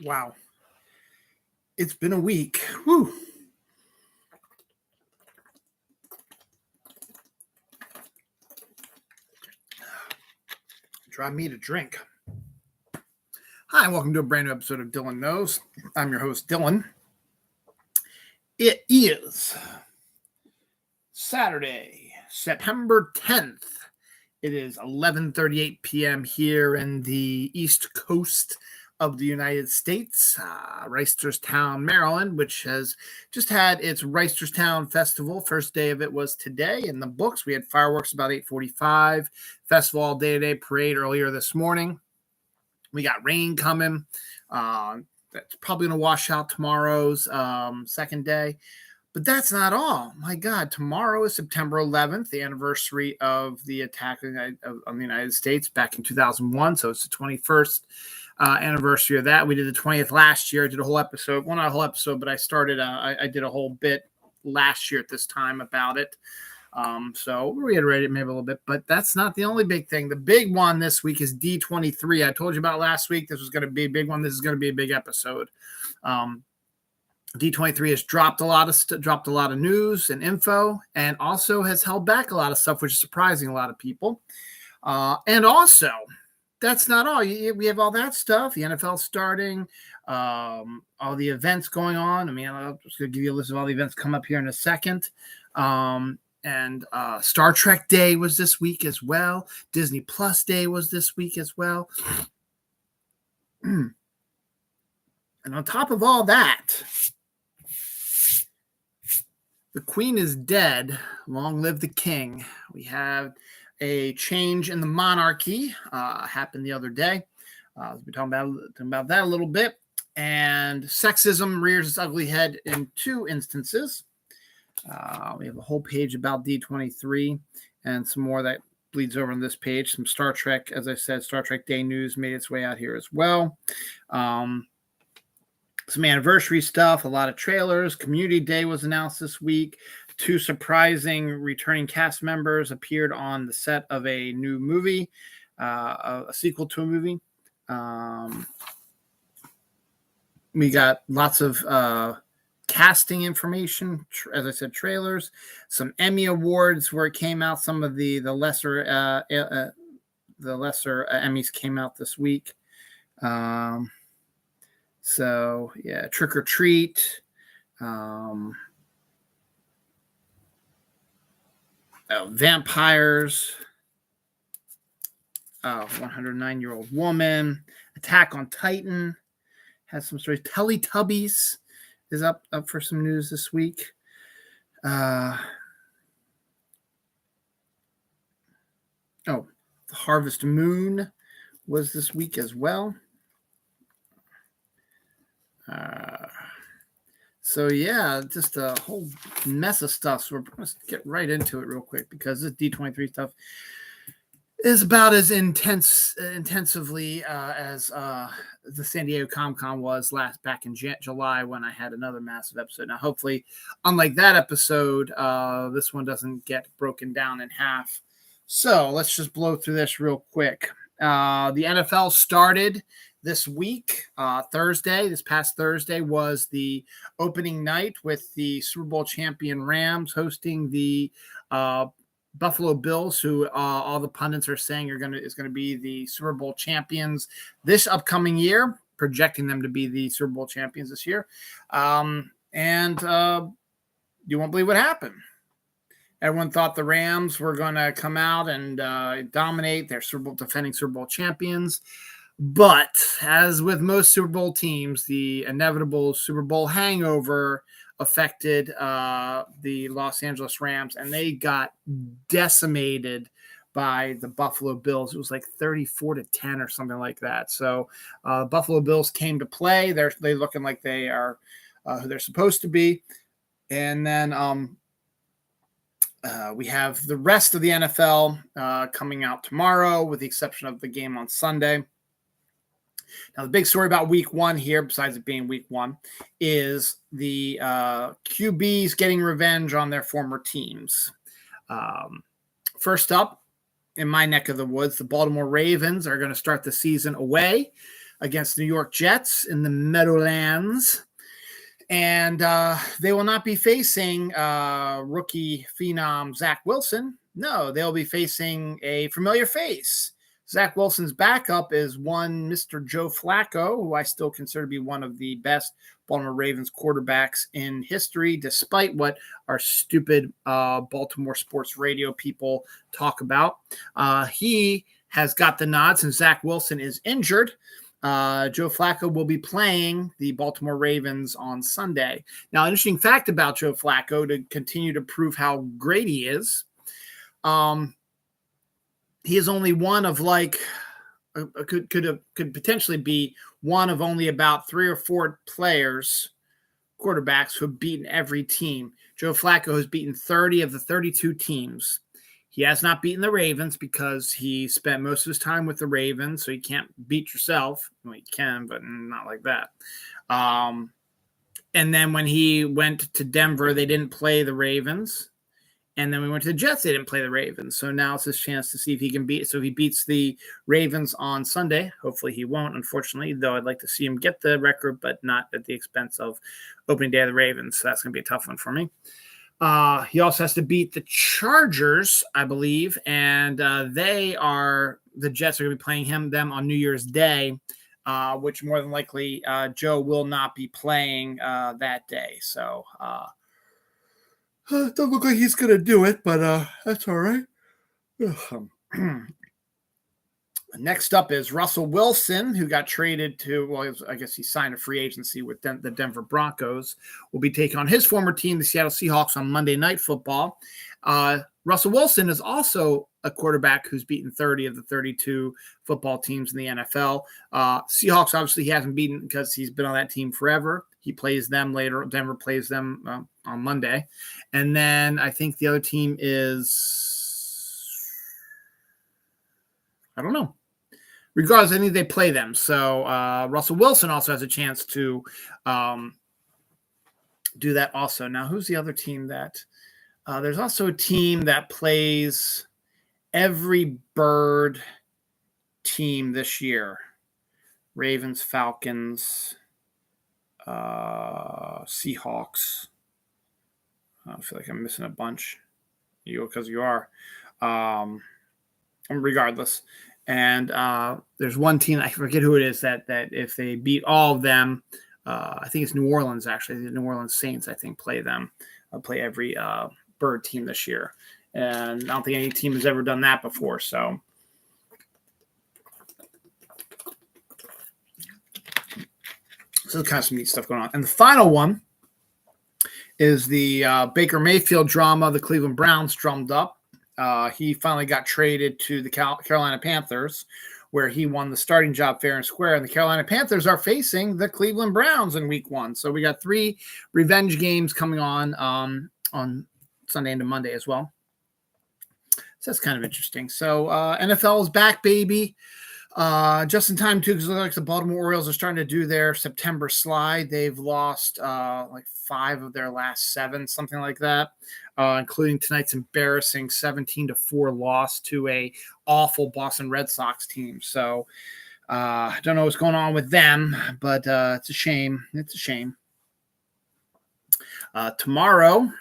Wow. It's been a week. Whew. Drive me to drink. Hi, welcome to a brand new episode of Dylan Knows. I'm your host, Dylan. It is Saturday, September 10th. It is 11:38 p.m. here in the East Coast of the United States, Reisterstown, Maryland, which has just had its Reisterstown Festival. First day of it was today in the books. We had fireworks about 8:45, festival all day today, parade earlier this morning. We got rain coming. That's probably going to wash out tomorrow's second day. But that's not all. My God, tomorrow is September 11th, the anniversary of the attack on the United States back in 2001. So it's the 21st anniversary of that. We did the 20th last year. I did a whole episode. Well, not a whole episode, but I started, I did a whole bit last year at this time about it. So we'll reiterate it maybe a little bit, but that's not the only big thing. The big one this week is D23. I told you about last week. This was going to be a big one. This is going to be a big episode. D23 has dropped a lot of news and info, and also has held back a lot of stuff, which is surprising a lot of people. And also, that's not all. We have all that stuff. The NFL starting, all the events going on. I mean, I'm just going to give you a list of all the events come up here in a second. And Star Trek Day was this week as well. Disney Plus Day was this week as well. And on top of all that, the Queen is dead. Long live the King. We have a change in the monarchy happened the other day. We'll be talking about that a little bit. And sexism rears its ugly head in two instances. We have a whole page about D23 and some more that bleeds over on this page. Some Star Trek, as I said, Star Trek Day news made its way out here as well. Some anniversary stuff, a lot of trailers. Community Day was announced this week. Two surprising returning cast members appeared on the set of a new movie, a sequel to a movie. We got lots of casting information, as I said, trailers, some Emmy awards where it came out. Some of the lesser Emmys came out this week. So yeah, Trick or Treat. Vampires. 109-Year-Old Woman. Attack on Titan has some stories. Teletubbies is up for some news this week. The Harvest Moon was this week as well. So yeah, just a whole mess of stuff. So we're going to get right into it real quick because this D23 stuff is about as intensively as the San Diego Comic-Con was back in July when I had another massive episode. Now, hopefully, unlike that episode, this one doesn't get broken down in half. So let's just blow through this real quick. The NFL started this week, Thursday. This past Thursday was the opening night with the Super Bowl champion Rams hosting the Buffalo Bills, who all the pundits are saying is going to be the Super Bowl champions this upcoming year, projecting them to be the Super Bowl champions this year. And you won't believe what happened. Everyone thought the Rams were going to come out and dominate. They're defending Super Bowl champions. But as with most Super Bowl teams, the inevitable Super Bowl hangover affected the Los Angeles Rams, and they got decimated by the Buffalo Bills. It was like 34-10 or something like that. So Buffalo Bills came to play. They're looking like they are who they're supposed to be. And then we have the rest of the NFL coming out tomorrow, with the exception of the game on Sunday. Now, the big story about week one here, besides it being week one, is the QBs getting revenge on their former teams. First up, in my neck of the woods, the Baltimore Ravens are going to start the season away against New York Jets in the Meadowlands. And they will not be facing rookie phenom Zach Wilson. No, they'll be facing a familiar face. Zach Wilson's backup is one Mr. Joe Flacco, who I still consider to be one of the best Baltimore Ravens quarterbacks in history, despite what our stupid Baltimore sports radio people talk about. He has got the nod since Zach Wilson is injured. Joe Flacco will be playing the Baltimore Ravens on Sunday. Now, an interesting fact about Joe Flacco to continue to prove how great he is. He is only one of could potentially be one of only about 3 or 4 quarterbacks who have beaten every team. Joe Flacco has beaten 30 of the 32 teams. He has not beaten the Ravens because he spent most of his time with the Ravens, so you can't beat yourself. Well, you can, but not like that. And then when he went to Denver, they didn't play the Ravens. And then we went to the Jets, they didn't play the Ravens. So now it's his chance to see if he can beat. So if he beats the Ravens on Sunday, hopefully he won't, unfortunately, though I'd like to see him get the record, but not at the expense of opening day of the Ravens. So that's going to be a tough one for me. He also has to beat the Chargers, I believe, and the Jets are going to be playing them on New Year's Day, which more than likely Joe will not be playing that day. So don't look like he's going to do it, but that's all right. Next up is Russell Wilson, who got traded to, I guess he signed a free agency with the Denver Broncos, will be taking on his former team, the Seattle Seahawks, on Monday Night Football. Russell Wilson is also a quarterback who's beaten 30 of the 32 football teams in the NFL. Seahawks, obviously, he hasn't beaten because he's been on that team forever. He plays them later. Denver plays them on Monday. And then I think the other team is, I don't know. Regardless, I think they play them. So Russell Wilson also has a chance to do that also. Now, who's the other team that there's also a team that plays every bird team this year. Ravens, Falcons, Seahawks. I feel like I'm missing a bunch. Because you are. Regardless. And there's one team, I forget who it is, that if they beat all of them, I think it's New Orleans, actually. The New Orleans Saints, I think, play them. Play every bird team this year. And I don't think any team has ever done that before. So there's kind of some neat stuff going on. And the final one is the Baker Mayfield drama the Cleveland Browns drummed up. He finally got traded to the Carolina Panthers, where he won the starting job fair and square. And the Carolina Panthers are facing the Cleveland Browns in week 1. So we got 3 revenge games coming on Sunday into Monday as well. So that's kind of interesting. So NFL is back, baby. Just in time, too, because it looks like the Baltimore Orioles are starting to do their September slide. They've lost like 5 of their last 7, something like that, including tonight's embarrassing 17-4 loss to a awful Boston Red Sox team. So I don't know what's going on with them, but it's a shame. It's a shame. Tomorrow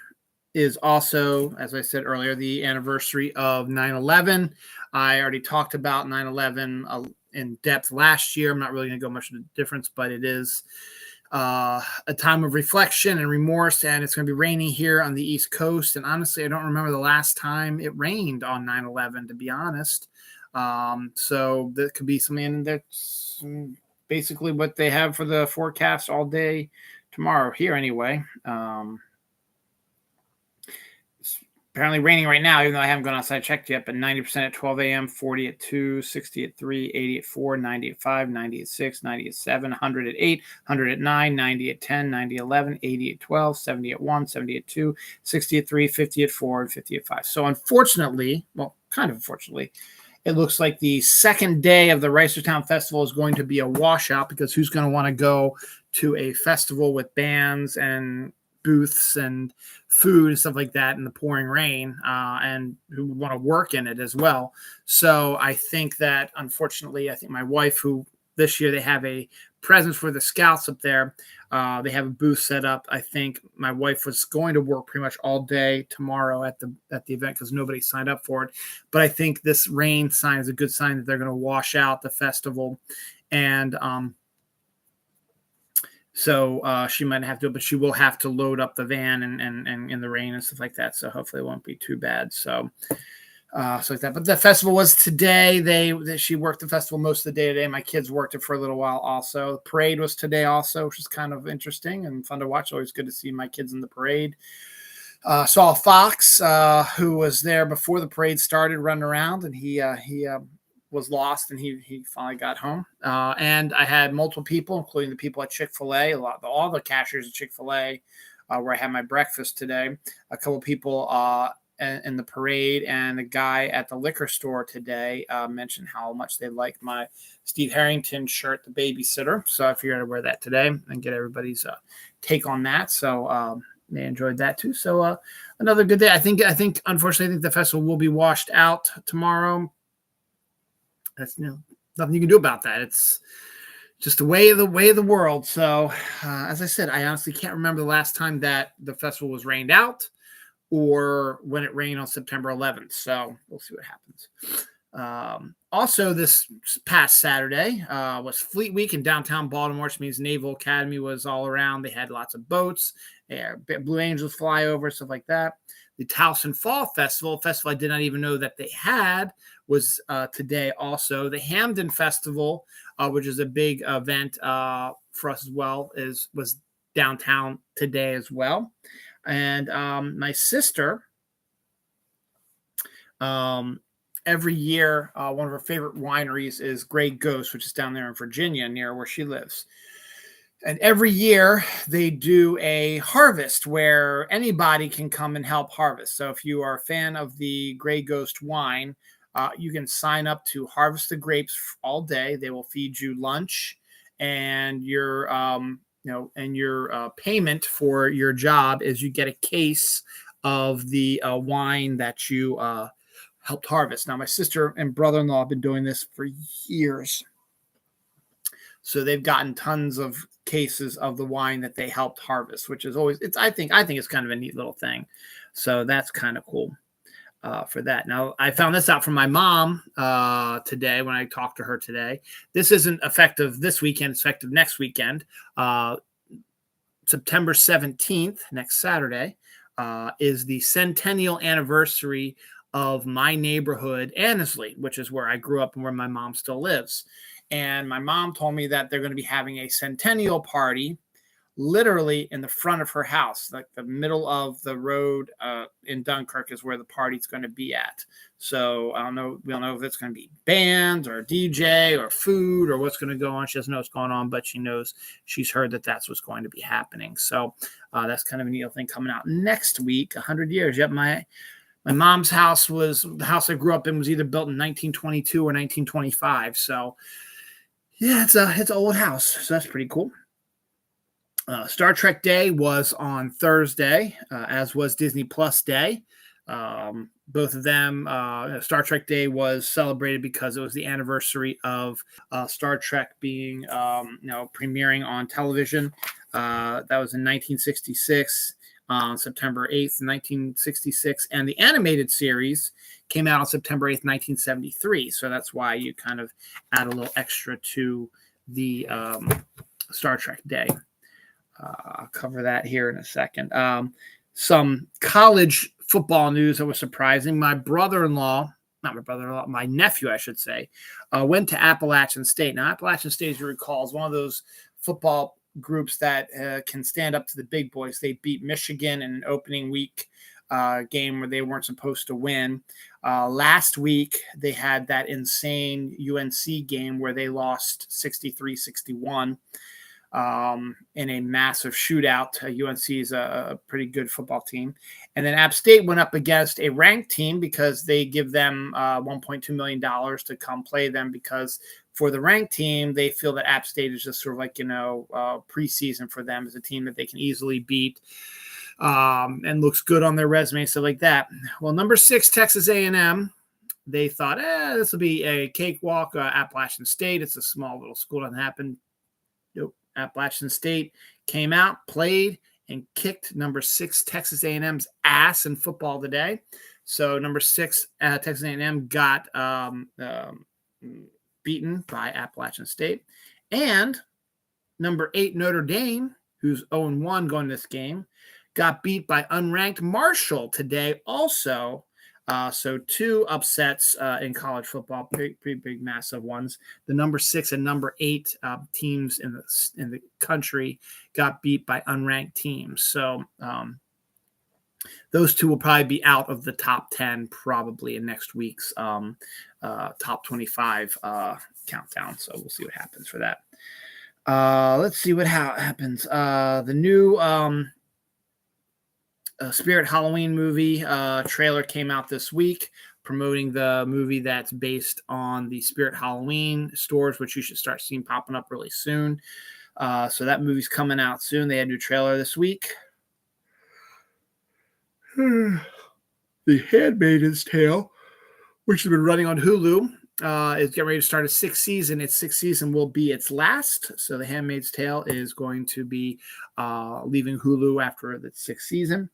is also, as I said earlier, the anniversary of 9/11. I already talked about 9/11 in depth last year. I'm not really going to go much of a difference, but it is a time of reflection and remorse, and it's going to be raining here on the East Coast. And honestly, I don't remember the last time it rained on 9/11, to be honest. So that could be something that's basically what they have for the forecast all day tomorrow here anyway. Apparently raining right now, even though I haven't gone outside checked yet, but 90% at 12 a.m., 40 at 2, 60 at 3, 80 at 4, 90 at 5, 90 at 6, 90 at 7, 100 at 8, 100 at 9, 90 at 10, 90 at 11, 80 at 12, 70 at 1, 70 at 2, 60 at 3, 50 at 4, and 50 at 5. So unfortunately, well, kind of unfortunately, it looks like the second day of the Reisterstown Festival is going to be a washout, because who's going to want to go to a festival with bands and booths and food and stuff like that in the pouring rain, and who want to work in it as well. So I think that, unfortunately, I think my wife, who this year they have a presence for the Scouts up there. They have a booth set up. I think my wife was going to work pretty much all day tomorrow at the event because nobody signed up for it. But I think this rain sign is a good sign that they're going to wash out the festival. And so she might have to do it, but she will have to load up the van and in the rain and stuff like that. So hopefully it won't be too bad. So like that. But the festival was today. She worked the festival most of the day today. My kids worked it for a little while also. The parade was today also, which is kind of interesting and fun to watch. Always good to see my kids in the parade. Saw Fox, who was there before the parade started, running around, and he was lost, and he finally got home. And I had multiple people, including the people at Chick-fil-A, all the cashiers at Chick-fil-A, where I had my breakfast today. A couple of people in the parade, and the guy at the liquor store today mentioned how much they liked my Steve Harrington shirt, The Babysitter. So I figured I'd wear that today and get everybody's take on that. So they enjoyed that too. So another good day. I think unfortunately, the festival will be washed out tomorrow. That's nothing you can do about that. It's just the way of the world. So as I said, I honestly can't remember the last time that the festival was rained out, or when it rained on September 11th. So we'll see what happens. Also, this past Saturday was Fleet Week in downtown Baltimore, which means Naval Academy was all around. They had lots of boats, Blue Angels fly over, stuff like that. The Towson Fall Festival, I did not even know that they had, was today also. The Hamden Festival, which is a big event for us as well, was downtown today as well. And my sister, every year, one of her favorite wineries is Grey Ghost, which is down there in Virginia near where she lives. And every year they do a harvest where anybody can come and help harvest. So if you are a fan of the Grey Ghost wine, you can sign up to harvest the grapes all day. They will feed you lunch, and your payment for your job is you get a case of the wine that you helped harvest. Now, my sister and brother-in-law have been doing this for years. So they've gotten tons of cases of the wine that they helped harvest, which is always, I think it's kind of a neat little thing. So that's kind of cool for that. Now, I found this out from my mom today when I talked to her today. This isn't effective this weekend. It's effective next weekend. September 17th, next Saturday, is the centennial anniversary of my neighborhood, Annesley, which is where I grew up and where my mom still lives. And my mom told me that they're going to be having a centennial party literally in the front of her house, like the middle of the road in Dunkirk is where the party's going to be at. So I don't know. We don't know if it's going to be bands or DJ or food or what's going to go on. She doesn't know what's going on, but she's heard that that's what's going to be happening. So that's kind of a neat thing coming out next week. 100 years. Yep. My mom's house was the house I grew up in, was either built in 1922 or 1925. So yeah, it's an old house. So that's pretty cool. Star Trek Day was on Thursday, as was Disney Plus Day. Both of them, Star Trek Day was celebrated because it was the anniversary of Star Trek being, premiering on television. That was in 1966, on September 8th, 1966. And the animated series came out on September 8th, 1973. So that's why you kind of add a little extra to the Star Trek Day. I'll cover that here in a second. Some college football news that was surprising. My nephew, I should say, went to Appalachian State. Now, Appalachian State, as you recall, is one of those football groups that can stand up to the big boys. They beat Michigan in an opening week game where they weren't supposed to win. Last week, they had that insane UNC game where they lost 63-61. In a massive shootout. UNC is a pretty good football team. And then App State went up against a ranked team because they give them $1.2 million to come play them, because for the ranked team, they feel that App State is just sort of like, preseason for them as a team that they can easily beat and looks good on their resume, stuff like that. Well, number 6, Texas A&M, they thought, this will be a cakewalk. Appalachian State, it's a small little school, doesn't happen. Nope. Appalachian State came out, played, and kicked number 6 Texas A&M's ass in football today. So number 6 Texas A&M got beaten by Appalachian State. And number 8 Notre Dame, who's 0-1 going this game, got beat by unranked Marshall today also. So 2 upsets in college football, pretty big, massive ones. The number 6 and number 8 teams in the country got beat by unranked teams. So those 2 will probably be out of the top 10 probably in next week's top 25 countdown. So we'll see what happens for that. Let's see what happens. The new Spirit Halloween movie trailer came out this week, promoting the movie that's based on the Spirit Halloween stores, which you should start seeing popping up really soon. So that movie's coming out soon. They had a new trailer this week. The Handmaid's Tale, which has been running on Hulu, is getting ready to start a 6th season. Its 6th season will be its last. So The Handmaid's Tale is going to be leaving Hulu after the 6th season.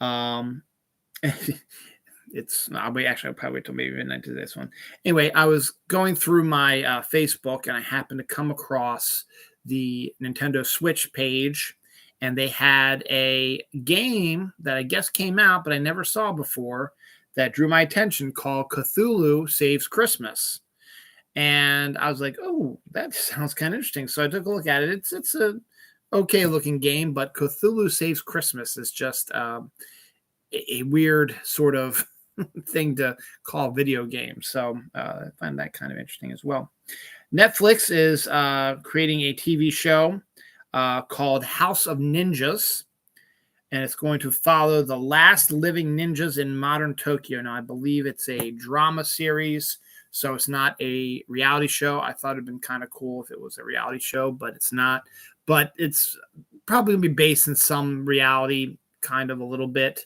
I'll probably wait till maybe midnight to this one. Anyway, I was going through my Facebook and I happened to come across the Nintendo Switch page, and they had a game that I guess came out, but I never saw before, that drew my attention, called Cthulhu Saves Christmas. And I was like, oh, that sounds kind of interesting. So I took a look at it. It's a okay looking game, but Cthulhu Saves Christmas is just a weird sort of thing to call video game. So I find that kind of interesting as well. Netflix is creating a TV show called House of Ninjas, and it's going to follow the last living ninjas in modern Tokyo. Now, I believe it's a drama series, so it's not a reality show. I thought it'd been kind of cool if it was a reality show, but it's not. But it's probably going to be based in some reality, kind of a little bit,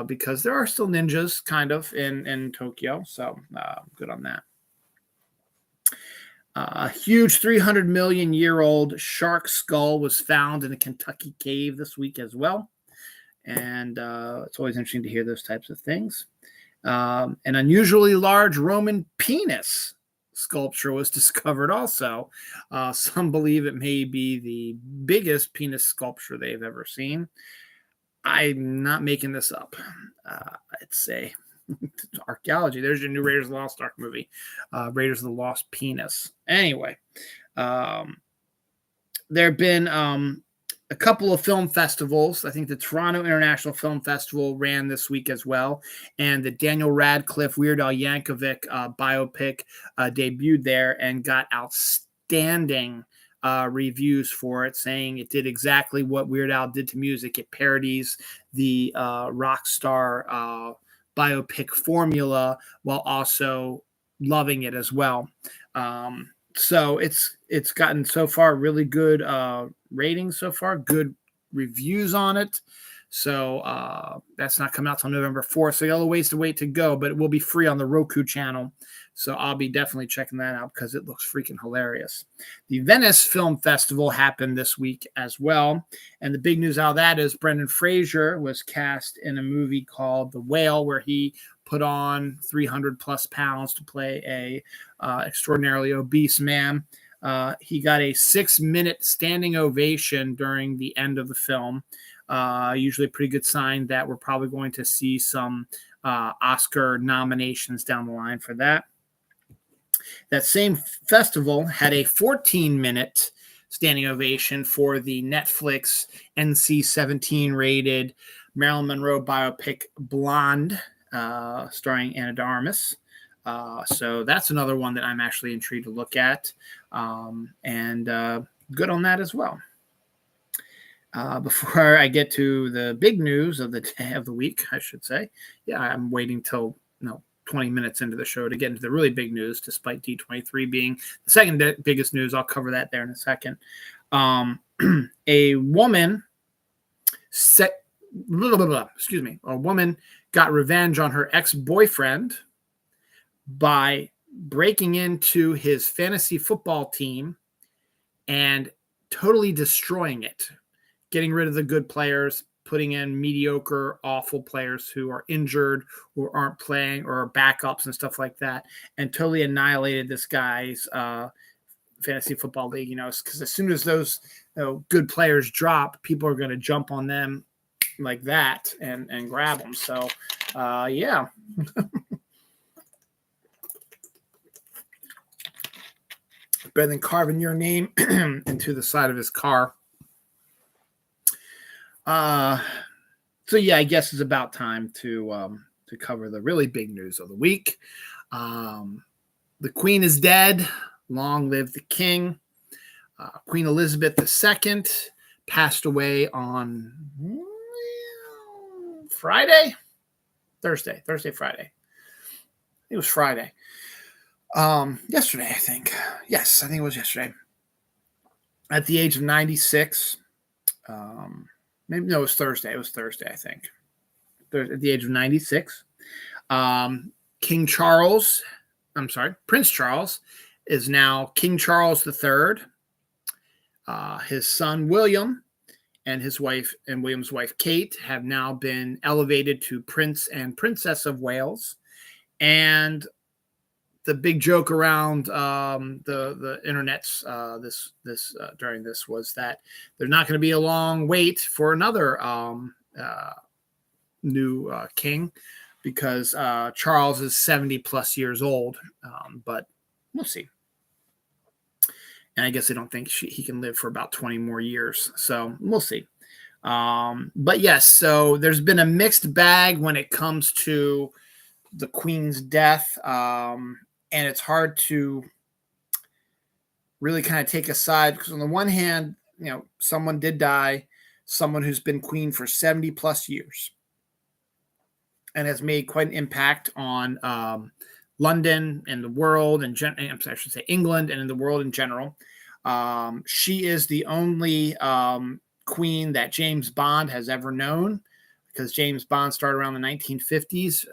because there are still ninjas kind of in Tokyo. So good on that. A huge 300 million year old shark skull was found in a Kentucky cave this week as well. And it's always interesting to hear those types of things. An unusually large Roman penis sculpture was discovered also. Some believe it may be the biggest penis sculpture they've ever seen. I'm not making this up. It's archaeology. There's your new Raiders of the Lost Ark movie, Raiders of the Lost Penis. Anyway, there have been a couple of film festivals. I think the Toronto International Film Festival ran this week as well, and the Daniel Radcliffe Weird Al Yankovic biopic debuted there and got outstanding reviews for it, saying it did exactly what Weird Al did to music. It parodies the rock star biopic formula while also loving it as well. So it's gotten so far really good ratings so far, good reviews on it. So that's not coming out till November 4th. So you got a little ways to wait to go, but it will be free on the Roku channel. So I'll be definitely checking that out because it looks freaking hilarious. The Venice Film Festival happened this week as well. And the big news out of that is Brendan Fraser was cast in a movie called The Whale, where he put on 300 plus pounds to play a extraordinarily obese man. He got a 6-minute standing ovation during the end of the film. Usually a pretty good sign that we're probably going to see some Oscar nominations down the line for that. That same festival had a 14-minute standing ovation for the Netflix NC-17 rated Marilyn Monroe biopic Blonde, starring Ana de Armas. So that's another one that I'm actually intrigued to look at, and good on that as well. Before I get to the big news of the day of the week, I should say, I'm waiting till 20 minutes into the show to get into the really big news, despite D23 being the second biggest news. I'll cover that there in a second. A woman excuse me, a woman got revenge on her ex-boyfriend by breaking into his fantasy football team and totally destroying it, getting rid of the good players, putting in mediocre, awful players who are injured or aren't playing or are backups and stuff like that, and totally annihilated this guy's fantasy football league. Because as soon as those good players drop, people are going to jump on them like that and grab them. So, yeah. Better than carving your name into the side of his car. So yeah, I guess it's about time to cover the really big news of the week. The Queen is dead. Long live the King. Queen Elizabeth II passed away on Friday. It was Friday. Yesterday, I think. Yes, I think it was yesterday. At the age of 96. Maybe no, it was Thursday. It was Thursday, I think. At the age of 96. Prince Charles is now King Charles III. His son William and his wife and William's wife Kate have now been elevated to Prince and Princess of Wales. And the big joke around the internets during this was that there's not going to be a long wait for another new king, because Charles is 70 plus years old, but we'll see. And I guess they don't think he can live for about 20 more years, so we'll see. But yes, so there's been a mixed bag when it comes to the Queen's death. And it's hard to really kind of take a side, because on the one hand, someone did die, someone who's been queen for 70 plus years and has made quite an impact on London and the world, and I should say England and in the world in general. She is the only queen that James Bond has ever known, because James Bond started around the 1950s,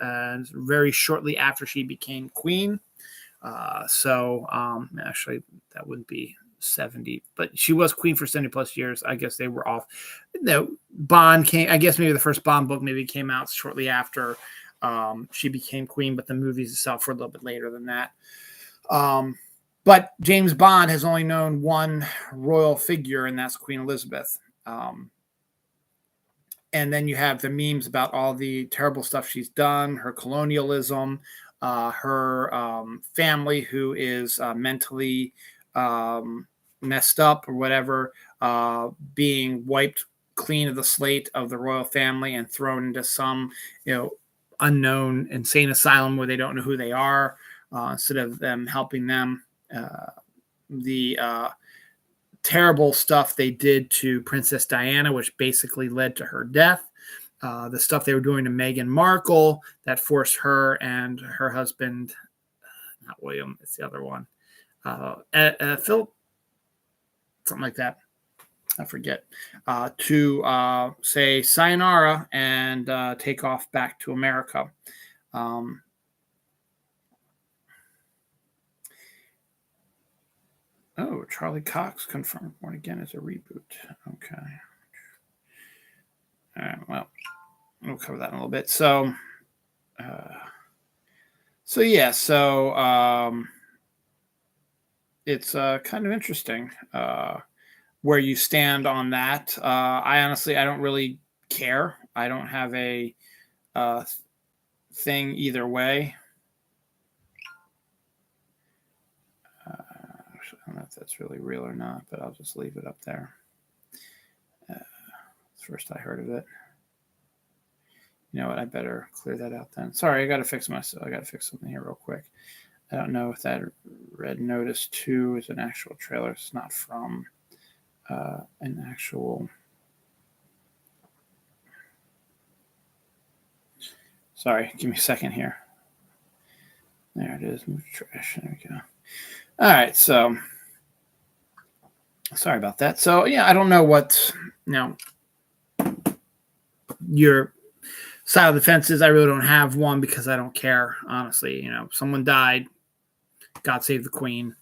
very shortly after she became queen. Actually, that wouldn't be 70, but she was queen for 70 plus years. I guess they were off. Bond came, I guess maybe the first Bond book maybe came out shortly after she became queen, but the movies itself were a little bit later than that. But James Bond has only known one royal figure, and that's Queen Elizabeth. And then you have the memes about all the terrible stuff she's done, her colonialism, her family who is mentally messed up or whatever, being wiped clean of the slate of the royal family and thrown into some unknown insane asylum where they don't know who they are, instead of them helping them. The terrible stuff they did to Princess Diana, which basically led to her death. The stuff they were doing to Meghan Markle that forced her and her husband, not William, it's the other one, Phil, something like that, I forget, to say sayonara and take off back to America. Charlie Cox confirmed Born Again is a reboot. Okay. All right, well, we'll cover that in a little bit. So it's kind of interesting where you stand on that. I don't really care. I don't have a thing either way. I don't know if that's really real or not, but I'll just leave it up there. First I heard of it. You know what? I better clear that out then. Sorry, I got to fix something here real quick. I don't know if that Red Notice 2 is an actual trailer. It's not from an actual. Sorry, give me a second here. There it is. Move trash. There we go. All right, so sorry about that. So yeah, I don't know what your side of the fence is I really don't have one because I don't care, honestly. Someone died. God save the Queen.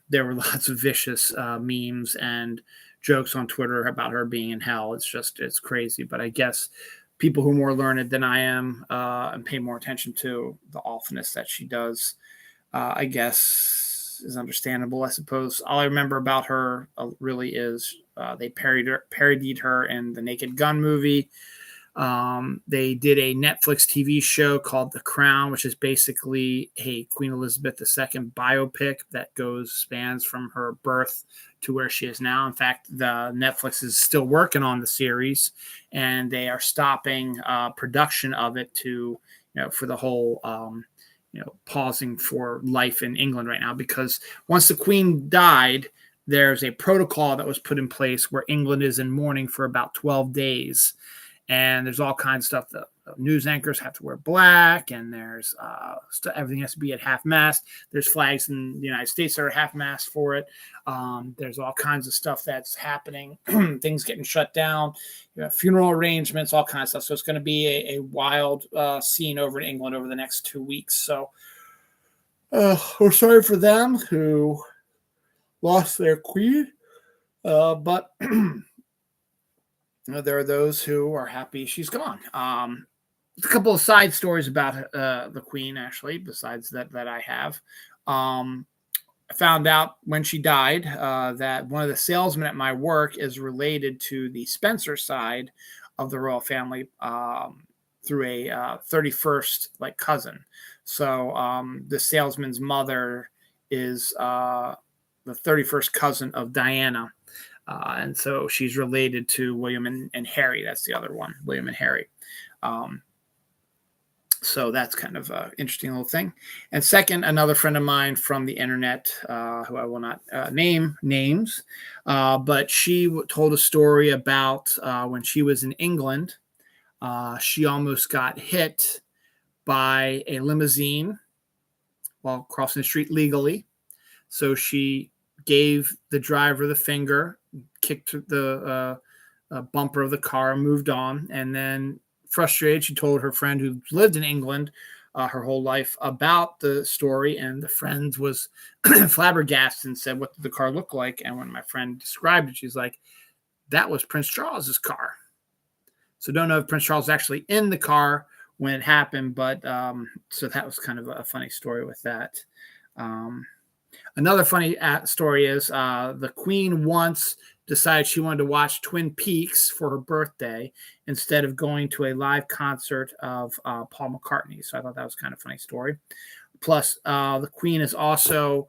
There were lots of vicious memes and jokes on Twitter about her being in hell. It's crazy. But I guess people who are more learned than I am and pay more attention to the awfulness that she does, I guess is understandable, I suppose. All I remember about her really is they parodied her in the Naked Gun movie. They did a Netflix TV show called The Crown, which is basically a Queen Elizabeth II biopic that spans from her birth to where she is now. In fact, the Netflix is still working on the series, and they are stopping production of it for the whole pausing for life in England right now, because once the Queen died, there's a protocol that was put in place where England is in mourning for about 12 days. And there's all kinds of stuff. The news anchors have to wear black, and there's everything has to be at half mast. There's flags in the United States that are half mast for it. There's all kinds of stuff that's happening. Things getting shut down. Funeral arrangements, all kinds of stuff. So it's going to be a wild scene over in England over the next 2 weeks. So we're sorry for them who lost their queen, but. There are those who are happy she's gone. A couple of side stories about the Queen, actually, besides that I have. I found out when she died that one of the salesmen at my work is related to the Spencer side of the royal family through a 31st cousin. So the salesman's mother is the 31st cousin of Diana. And so she's related to William and Harry. That's the other one, William and Harry. So that's kind of an interesting little thing. And second, another friend of mine from the internet, who I will not name names, but she told a story about when she was in England, she almost got hit by a limousine while crossing the street legally. So she gave the driver the finger, kicked the bumper of the car, moved on, and then frustrated, she told her friend who lived in England her whole life about the story, and the friend was flabbergasted and said, "What did the car look like?" And when my friend described it, she's like, "That was Prince Charles's car." So don't know if Prince Charles was actually in the car when it happened, but so that was kind of a funny story with that. Another funny story is the Queen once decided she wanted to watch Twin Peaks for her birthday instead of going to a live concert of Paul McCartney. So I thought that was kind of a funny story. Plus, the Queen is also,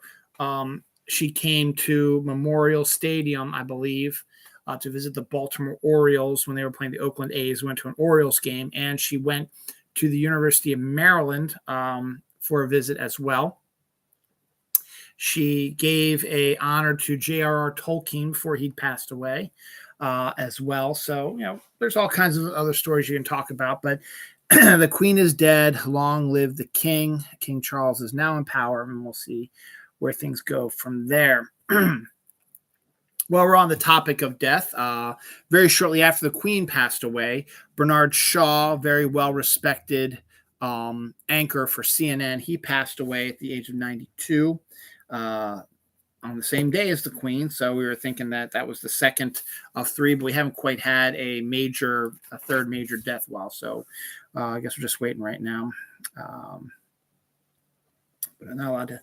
she came to Memorial Stadium, I believe, to visit the Baltimore Orioles when they were playing the Oakland A's, went to an Orioles game, and she went to the University of Maryland for a visit as well. She gave an honor to J.R.R. Tolkien before he'd passed away as well. So, there's all kinds of other stories you can talk about. But the Queen is dead. Long live the King. King Charles is now in power, and we'll see where things go from there. Well, we're on the topic of death. Very shortly after the Queen passed away, Bernard Shaw, very well-respected anchor for CNN, he passed away at the age of 92. On the same day as the Queen. So we were thinking that was the second of three, but we haven't quite had a third major death while. So I guess we're just waiting right now. But I'm not allowed to.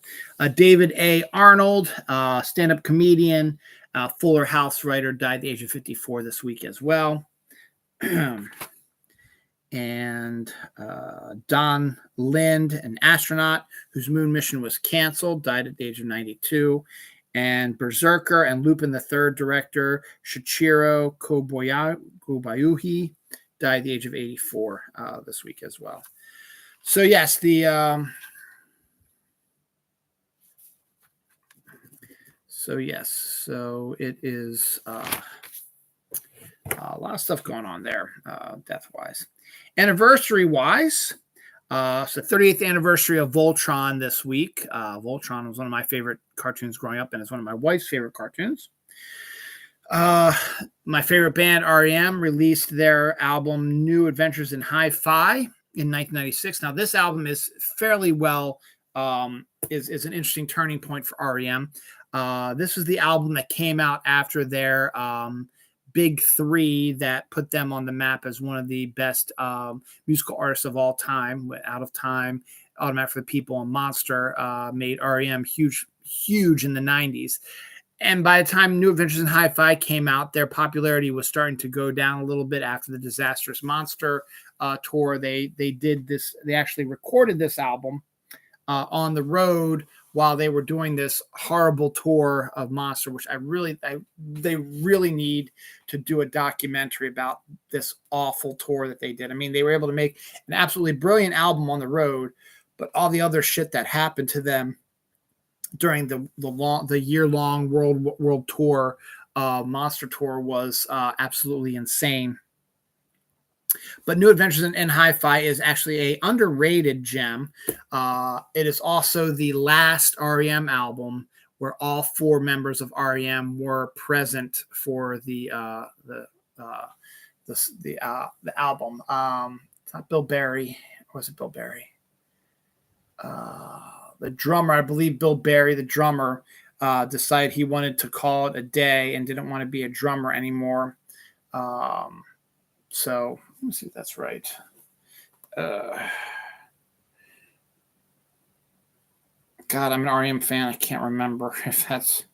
David A. Arnold, stand-up comedian, Fuller House writer, died at the age of 54 this week as well. And Don Lind, an astronaut whose moon mission was canceled, died at the age of 92. And Berserker and Lupin the Third director Shichiro Kobayuhi died at the age of 84 this week as well. So yes, so it is a lot of stuff going on there, death-wise. Anniversary-wise, so 30th anniversary of Voltron this week. Voltron was one of my favorite cartoons growing up, and it's one of my wife's favorite cartoons. My favorite band, REM, released their album New Adventures in Hi-Fi in 1996. Now, this album is fairly well, is an interesting turning point for REM. This was the album that came out after their big three that put them on the map as one of the best musical artists of all time. Out of Time, Automatic for the People, and Monster made REM huge in the 90s. And by the time New Adventures in Hi-Fi came out, their popularity was starting to go down a little bit after the Disastrous Monster tour. They did this. They actually recorded this album on the road while they were doing this horrible tour of Monster, which they really need to do a documentary about this awful tour that they did. I mean, they were able to make an absolutely brilliant album on the road, but all the other shit that happened to them during the year-long world tour, Monster tour, was absolutely insane. But New Adventures in Hi-Fi is actually a underrated gem. It is also the last REM album where all four members of REM were present for the album. It's not Bill Berry. Or was it Bill Berry? The drummer, I believe Bill Berry, the drummer, decided he wanted to call it a day and didn't want to be a drummer anymore. So let me see if that's right. God, I'm an REM fan. I can't remember if that's.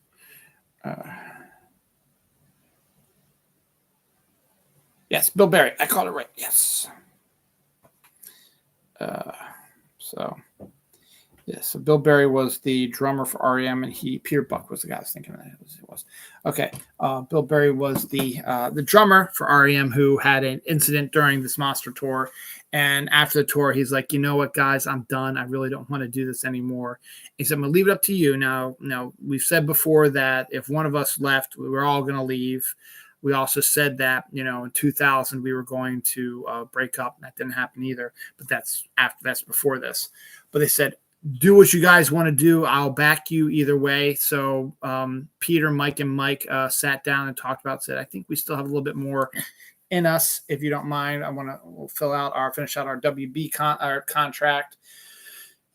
Yes, Bill Berry. I called it right. Yes. So Bill Berry was the drummer for REM, and Peter Buck was the guy I was thinking that it was. Okay, Bill Berry was the drummer for REM who had an incident during this Monster tour, and after the tour, he's like, you know what, guys, I'm done. I really don't want to do this anymore. He said, I'm gonna leave it up to you. Now, we've said before that if one of us left, we were all gonna leave. We also said that, in 2000 we were going to break up, and that didn't happen either. But that's before this. But they said, do what you guys want to do. I'll back you either way. So Peter, Mike, and Mike sat down and talked about. Said, I think we still have a little bit more in us. If you don't mind, we'll finish out our WB contract.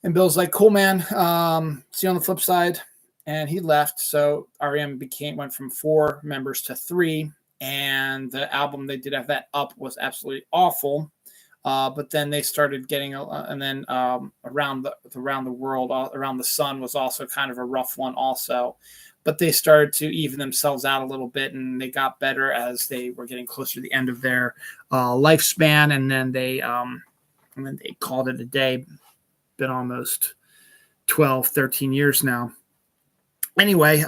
And Bill's like, cool, man. See you on the flip side. And he left. So REM went from 4 members to 3. And the album they did after that, Up, was absolutely awful. But then they started getting, and then around the world, around the sun was also kind of a rough one also. But they started to even themselves out a little bit, and they got better as they were getting closer to the end of their lifespan. And then they called it a day. Been almost 12, 13 years now. Anyway,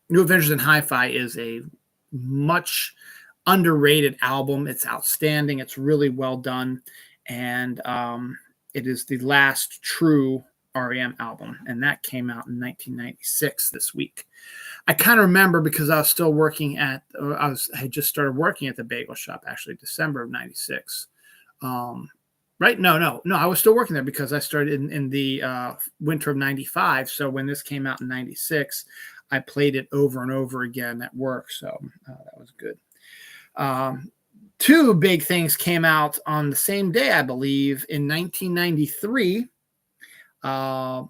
New Adventures in Hi-Fi is a much underrated album. It's outstanding. It's really well done. And it is the last true REM album. And that came out in 1996 this week. I kind of remember because I was still working I had just started working at the bagel shop, actually, December of 96. Right? No. I was still working there because I started in the winter of 95. So when this came out in 96, I played it over and over again at work. So that was good. 2 big things came out on the same day, I believe, in 1993. A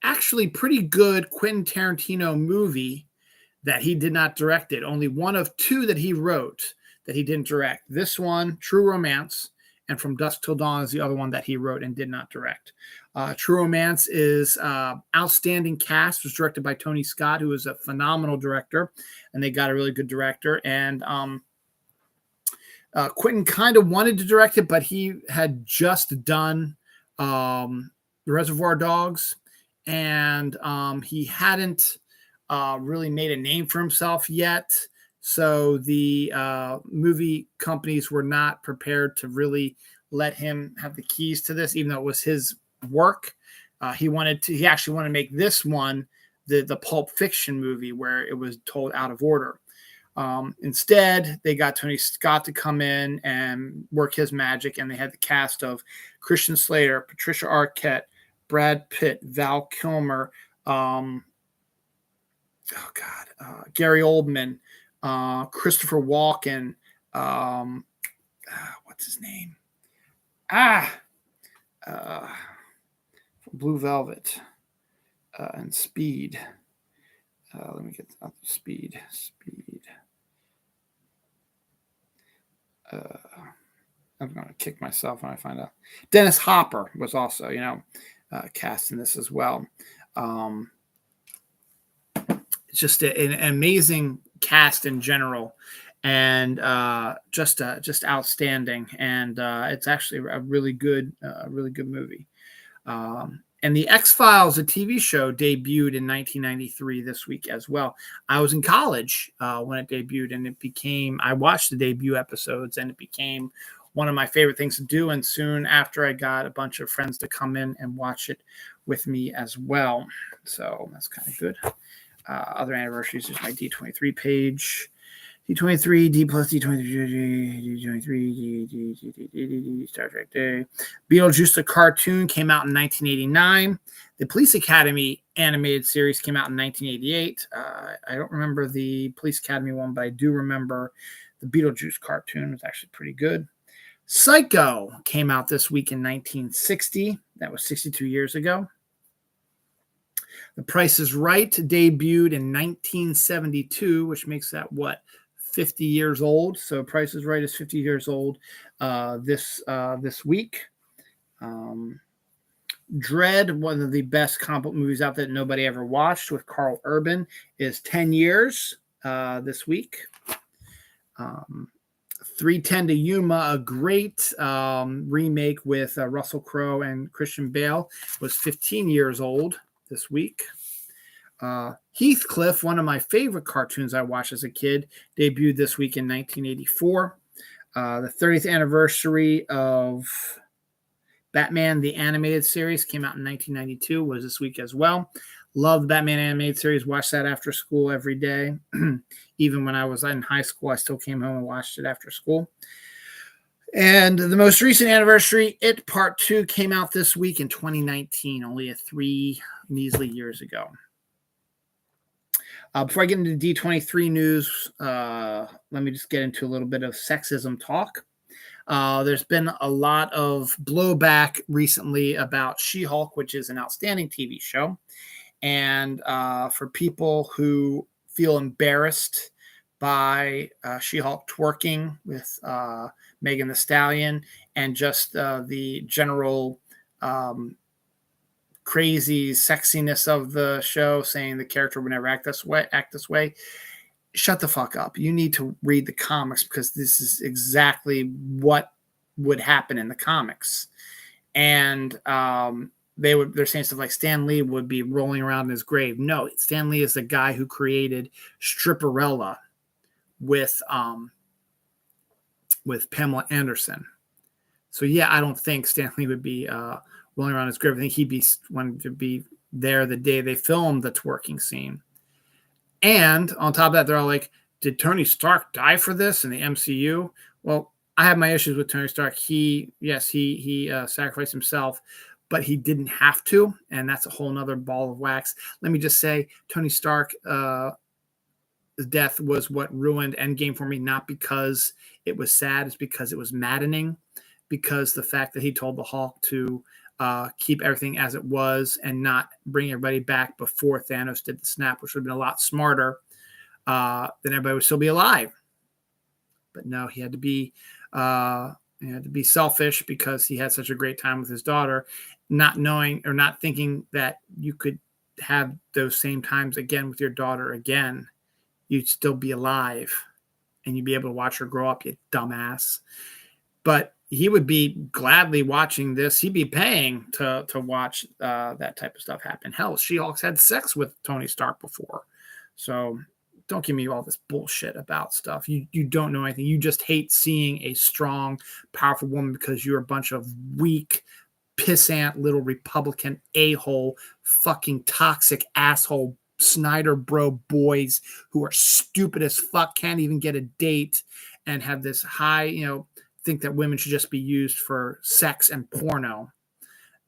actually pretty good Quentin Tarantino movie that he did not direct it. Only one of 2 that he wrote that he didn't direct. This one, True Romance, and From Dusk Till Dawn is the other one that he wrote and did not direct. True Romance is outstanding cast. It was directed by Tony Scott, who is a phenomenal director, and they got a really good director. And Quentin kind of wanted to direct it, but he had just done The Reservoir Dogs, and he hadn't really made a name for himself yet. So the movie companies were not prepared to really let him have the keys to this, even though it was his work. He actually wanted to make this one the Pulp Fiction movie where it was told out of order. Instead, they got Tony Scott to come in and work his magic, and they had the cast of Christian Slater, Patricia Arquette, Brad Pitt, Val Kilmer, oh God, Gary Oldman, Christopher Walken, what's his name? Blue Velvet, and Speed. Let me get up Speed. I'm going to kick myself when I find out. Dennis Hopper was also, cast in this as well. It's just an amazing cast in general, and just outstanding. And it's actually a really good movie. And the X-Files, a TV show, debuted in 1993 this week as well. I was in college when it debuted, and I watched the debut episodes, and it became one of my favorite things to do. And soon after, I got a bunch of friends to come in and watch it with me as well. So that's kind of good. Other anniversaries is my D23 page. D23, D plus D23, D23, Star Trek Day. Beetlejuice, the cartoon, came out in 1989. The Police Academy animated series came out in 1988. I don't remember the Police Academy one, but I do remember the Beetlejuice cartoon. It was actually pretty good. Psycho came out this week in 1960. That was 62 years ago. The Price is Right debuted in 1972, which makes that, 50 years old. So Price is Right is 50 years old this week. Dread, one of the best comic book movies out that nobody ever watched, with Carl Urban, is 10 years this week. 3:10 to Yuma, a great remake with Russell Crowe and Christian Bale, was 15 years old this week. Heathcliff, one of my favorite cartoons I watched as a kid, debuted this week in 1984. The 30th anniversary of Batman, the animated series, came out in 1992, was this week as well. Love the Batman animated series. Watched that after school every day. Even when I was in high school, I still came home and watched it after school. And the most recent anniversary, It Part 2, came out this week in 2019, only 3 measly years ago. Before I get into D23 news, let me just get into a little bit of sexism talk. There's been a lot of blowback recently about She-Hulk, which is an outstanding TV show. And for people who feel embarrassed by She-Hulk twerking with Megan Thee Stallion, and just the general crazy sexiness of the show, saying the character would never act this way, shut the fuck up. You need to read the comics, because this is exactly what would happen in the comics. And they're saying stuff like Stan Lee would be rolling around in his grave. No, Stan Lee is the guy who created Stripperella with Pamela Anderson. So yeah, I don't think Stan Lee would be rolling around his grave. I think he'd wanted to be there the day they filmed the twerking scene. And on top of that, they're all like, did Tony Stark die for this in the MCU? Well, I have my issues with Tony Stark. He sacrificed himself, but he didn't have to. And that's a whole nother ball of wax. Let me just say, Tony Stark, his death was what ruined Endgame for me, not because it was sad. It's because it was maddening, because the fact that he told the Hulk to keep everything as it was and not bring everybody back before Thanos did the snap, which would have been a lot smarter, then everybody would still be alive. But no, he had to be selfish, because he had such a great time with his daughter, not knowing or not thinking that you could have those same times again with your daughter again. You'd still be alive, and you'd be able to watch her grow up, you dumbass. But he would be gladly watching this. He'd be paying to watch that type of stuff happen. Hell, She-Hulk's had sex with Tony Stark before. So don't give me all this bullshit about stuff. You don't know anything. You just hate seeing a strong, powerful woman, because you're a bunch of weak, pissant little Republican a-hole, fucking toxic asshole Snyder bro boys who are stupid as fuck, can't even get a date, and have this high, think that women should just be used for sex and porno.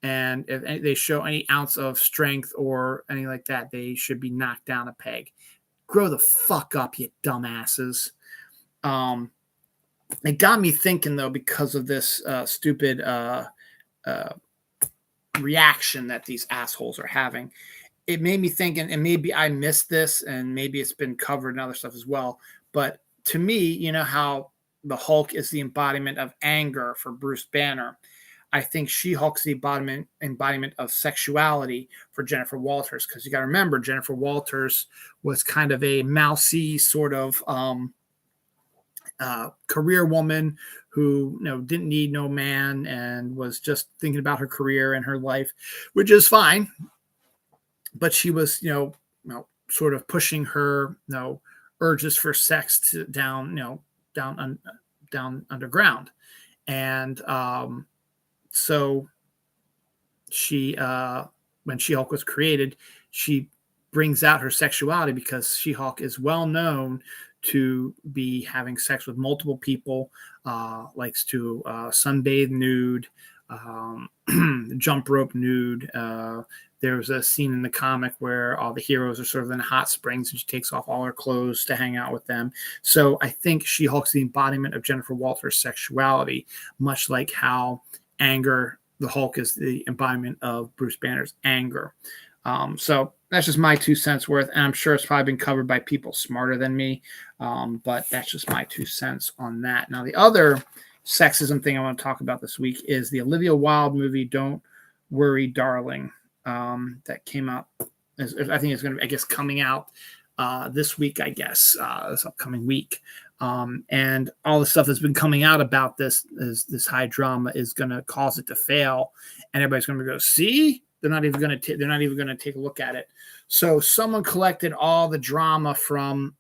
And if they show any ounce of strength or anything like that, they should be knocked down a peg. grow the fuck up, you dumbasses. It got me thinking though, because of this stupid reaction that these assholes are having. It made me think, and maybe I missed this, and maybe it's been covered in other stuff as well. But to me, you know how the Hulk is the embodiment of anger for Bruce Banner. I think She-Hulk's the embodiment of sexuality for Jennifer Walters, because you got to remember, Jennifer Walters was kind of a mousy sort of career woman who didn't need no man and was just thinking about her career and her life, which is fine. But she was sort of pushing her urges for sex down underground. And so she when She-Hulk was created, she brings out her sexuality, because She-Hulk is well known to be having sex with multiple people, likes to sunbathe nude, jump rope nude. There's a scene in the comic where all the heroes are sort of in hot springs and she takes off all her clothes to hang out with them. So I think She-Hulk's the embodiment of Jennifer Walters' sexuality, much like how the Hulk is the embodiment of Bruce Banner's anger. So that's just my 2 cents worth. And I'm sure it's probably been covered by people smarter than me. But that's just my 2 cents on that. Now, the other sexism thing I want to talk about this week is the Olivia Wilde movie, Don't Worry, Darling, that came out. I think it's going to be, coming out this week, this upcoming week. And all the stuff that's been coming out about this high drama is going to cause it to fail. And everybody's going to go, see? They're not even going to take a look at it. So someone collected all the drama from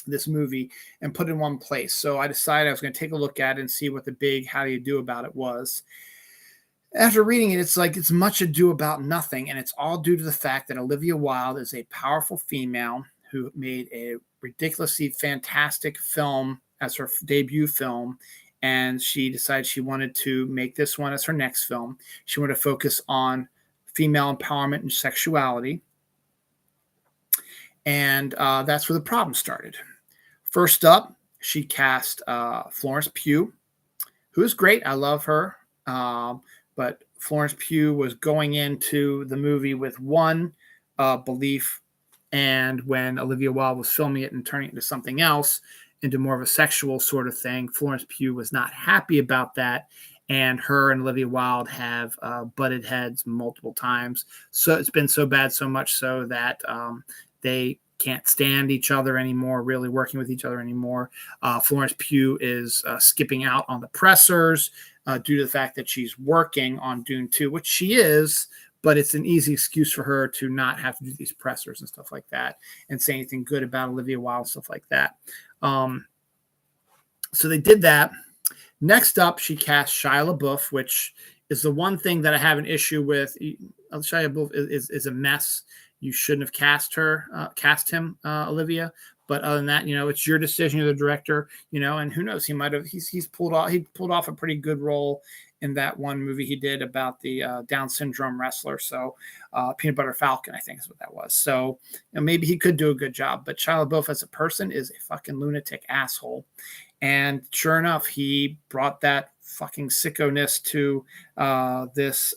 this movie and put it in one place. So I decided I was going to take a look at it and see what the big how do you do about it was. After reading it, it's like it's much ado about nothing, and it's all due to the fact that Olivia Wilde is a powerful female who made a ridiculously fantastic film as her debut film, and she decided she wanted to make this one as her next film. She wanted to focus on female empowerment and sexuality, and that's where the problem started. First up, she cast Florence Pugh, who is great. I love her. But Florence Pugh was going into the movie with one belief, and when Olivia Wilde was filming it and turning it into something else, into more of a sexual sort of thing, Florence Pugh was not happy about that, and her and Olivia Wilde have butted heads multiple times. So it's been so bad, so much so that they can't stand each other anymore, really working with each other anymore. Florence Pugh is skipping out on the pressers due to the fact that she's working on Dune 2, which she is, but it's an easy excuse for her to not have to do these pressers and stuff like that and say anything good about Olivia Wilde and stuff like that. So they did that. Next up, she cast Shia LaBeouf, which is the one thing that I have an issue with. Shia LaBeouf is a mess. You shouldn't have cast him, Olivia. But other than that, it's your decision. You're the director, and who knows? He's pulled off a pretty good role in that one movie he did about the Down syndrome wrestler. So Peanut Butter Falcon, I think is what that was. So maybe he could do a good job. But Shia LaBeouf as a person is a fucking lunatic asshole. And sure enough, he brought that fucking sicko-ness to this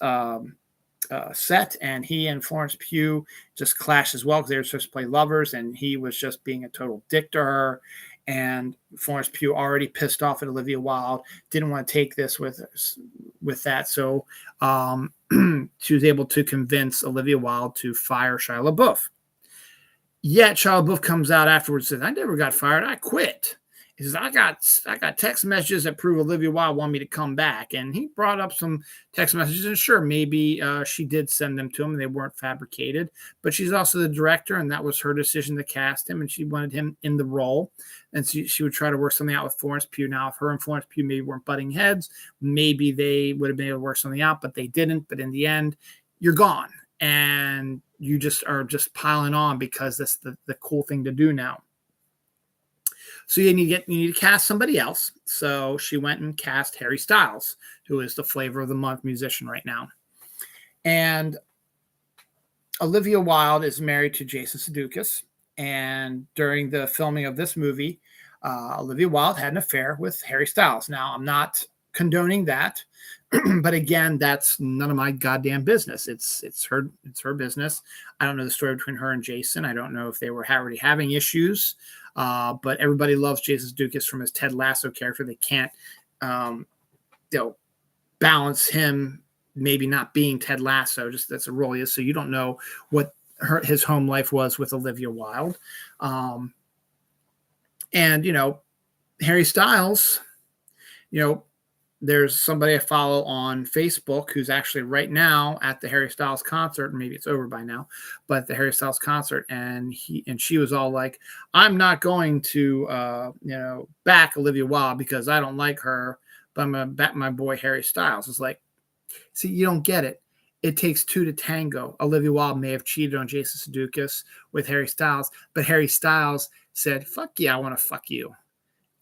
set, and he and Florence Pugh just clashed as well because they were supposed to play lovers, and he was just being a total dick to her. And Florence Pugh, already pissed off at Olivia Wilde, didn't want to take this with that. So she was able to convince Olivia Wilde to fire Shia LaBeouf. Yet Shia LaBeouf comes out afterwards and says, "I never got fired. I quit." He says, I got text messages that prove Olivia Wilde wanted me to come back. And he brought up some text messages. And sure, maybe she did send them to him and they weren't fabricated. But she's also the director, and that was her decision to cast him. And she wanted him in the role. And she would try to work something out with Florence Pugh. Now, if her and Florence Pugh maybe weren't butting heads, maybe they would have been able to work something out. But they didn't. But in the end, you're gone. And you just are just piling on because that's the cool thing to do now. So you need to cast somebody else. So she went and cast Harry Styles, who is the flavor of the month musician right now. And Olivia Wilde is married to Jason Sudeikis, And during the filming of this movie, Olivia Wilde had an affair with Harry Styles. Now, I'm not condoning that, but again, that's none of my goddamn business. It's her business. I don't know the story between her and Jason. I don't know if they were already having issues, but everybody loves Jason Sudeikis from his Ted Lasso character. They can't, balance him maybe not being Ted Lasso. Just that's a role he is. So you don't know what his home life was with Olivia Wilde. And, Harry Styles, there's somebody I follow on Facebook who's actually right now at the Harry Styles concert. Maybe it's over by now, but the Harry Styles concert. And she was all like, I'm not going to, back Olivia Wilde because I don't like her, but I'm going to back my boy Harry Styles. It's like, see, you don't get it. It takes two to tango. Olivia Wilde may have cheated on Jason Sudeikis with Harry Styles, but Harry Styles said, fuck yeah, I want to fuck you.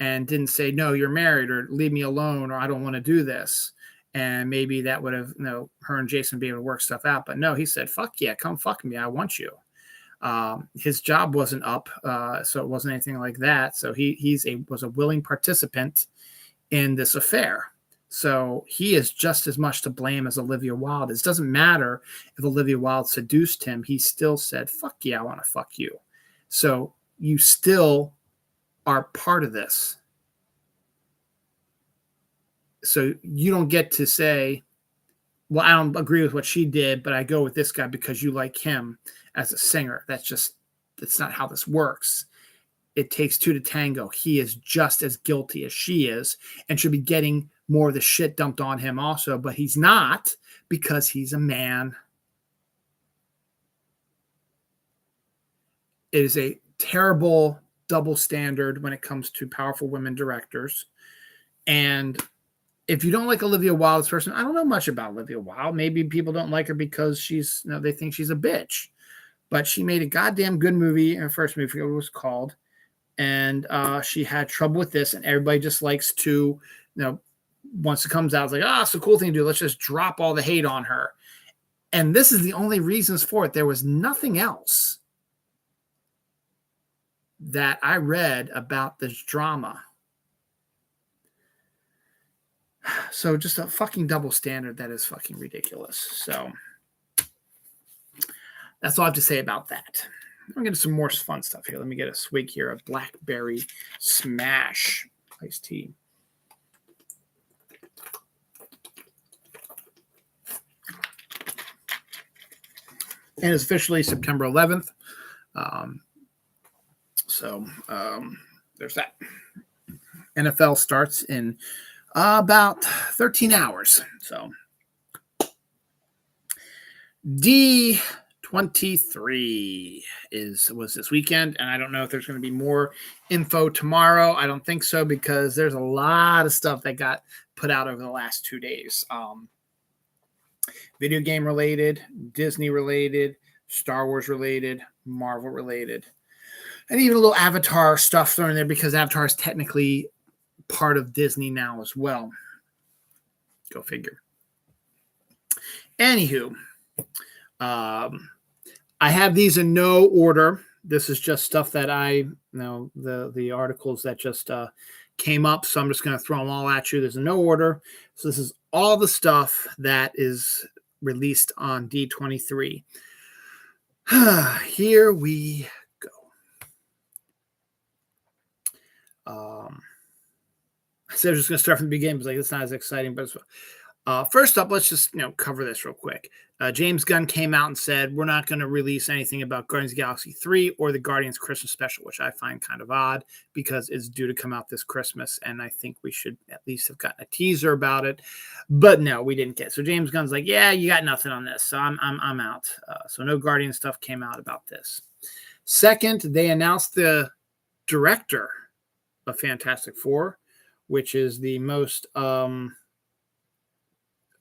And didn't say, no, you're married, or leave me alone, or I don't want to do this. And maybe that would have, her and Jason be able to work stuff out. But no, he said, fuck yeah, come fuck me. I want you. His job wasn't up, so it wasn't anything like that. So he was a willing participant in this affair. So he is just as much to blame as Olivia Wilde. It doesn't matter if Olivia Wilde seduced him. He still said, fuck yeah, I want to fuck you. So you still are part of this. So you don't get to say, well, I don't agree with what she did, but I go with this guy because you like him as a singer. That's not how this works. It takes two to tango. He is just as guilty as she is and should be getting more of the shit dumped on him also, but he's not because he's a man. It is a terrible double standard when it comes to powerful women directors. And if you don't like Olivia Wilde's person, I don't know much about Olivia Wilde. Maybe people don't like her because they think she's a bitch. But she made a goddamn good movie in her first movie, I forget what it was called. And she had trouble with this, and everybody just likes to, once it comes out, it's like, it's a cool thing to do. Let's just drop all the hate on her. And this is the only reasons for it. There was nothing else that I read about this drama. So just a fucking double standard that is fucking ridiculous. So that's all I have to say about that. I'm going to get some more fun stuff here. Let me get a swig here of Blackberry Smash iced tea. And it's officially September 11th. So there's that. NFL starts in about 13 hours. So D23 was this weekend, and I don't know if there's going to be more info tomorrow. I don't think so, because there's a lot of stuff that got put out over the last 2 days. Video game related, Disney related, Star Wars related, Marvel related, and even a little Avatar stuff thrown in there because Avatar is technically part of Disney now as well. Go figure. Anywho, I have these in no order. This is just stuff that the articles that just came up. So I'm just going to throw them all at you. There's no order. So this is all the stuff that is released on D23. Here we go. I said I was just going to start from the beginning. It's like, it's not as exciting, but it's first up, let's just cover this real quick. James Gunn came out and said, we're not going to release anything about Guardians of the Galaxy 3 or the Guardians Christmas special, which I find kind of odd because it's due to come out this Christmas, and I think we should at least have gotten a teaser about it. But no, we didn't get it. So James Gunn's like, yeah, you got nothing on this, so I'm out. So no Guardian stuff came out about this. Second, they announced the director of Fantastic Four, which is the most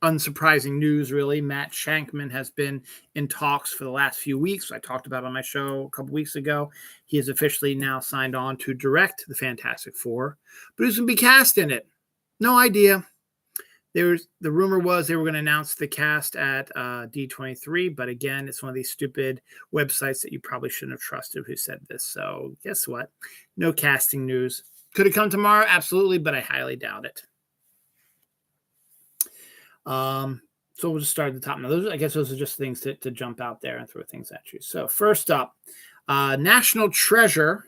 unsurprising news, really. Matt Shankman has been in talks for the last few weeks. I talked about it on my show a couple weeks ago. He is officially now signed on to direct the Fantastic Four. But who's going to be cast in it? No idea. the rumor was they were going to announce the cast at D23, but again, it's one of these stupid websites that you probably shouldn't have trusted who said this. So guess what? No casting news. Could it come tomorrow? Absolutely, but I highly doubt it. So we'll just start at the top. Now, I guess those are just things to jump out there and throw things at you. So first up, National Treasure,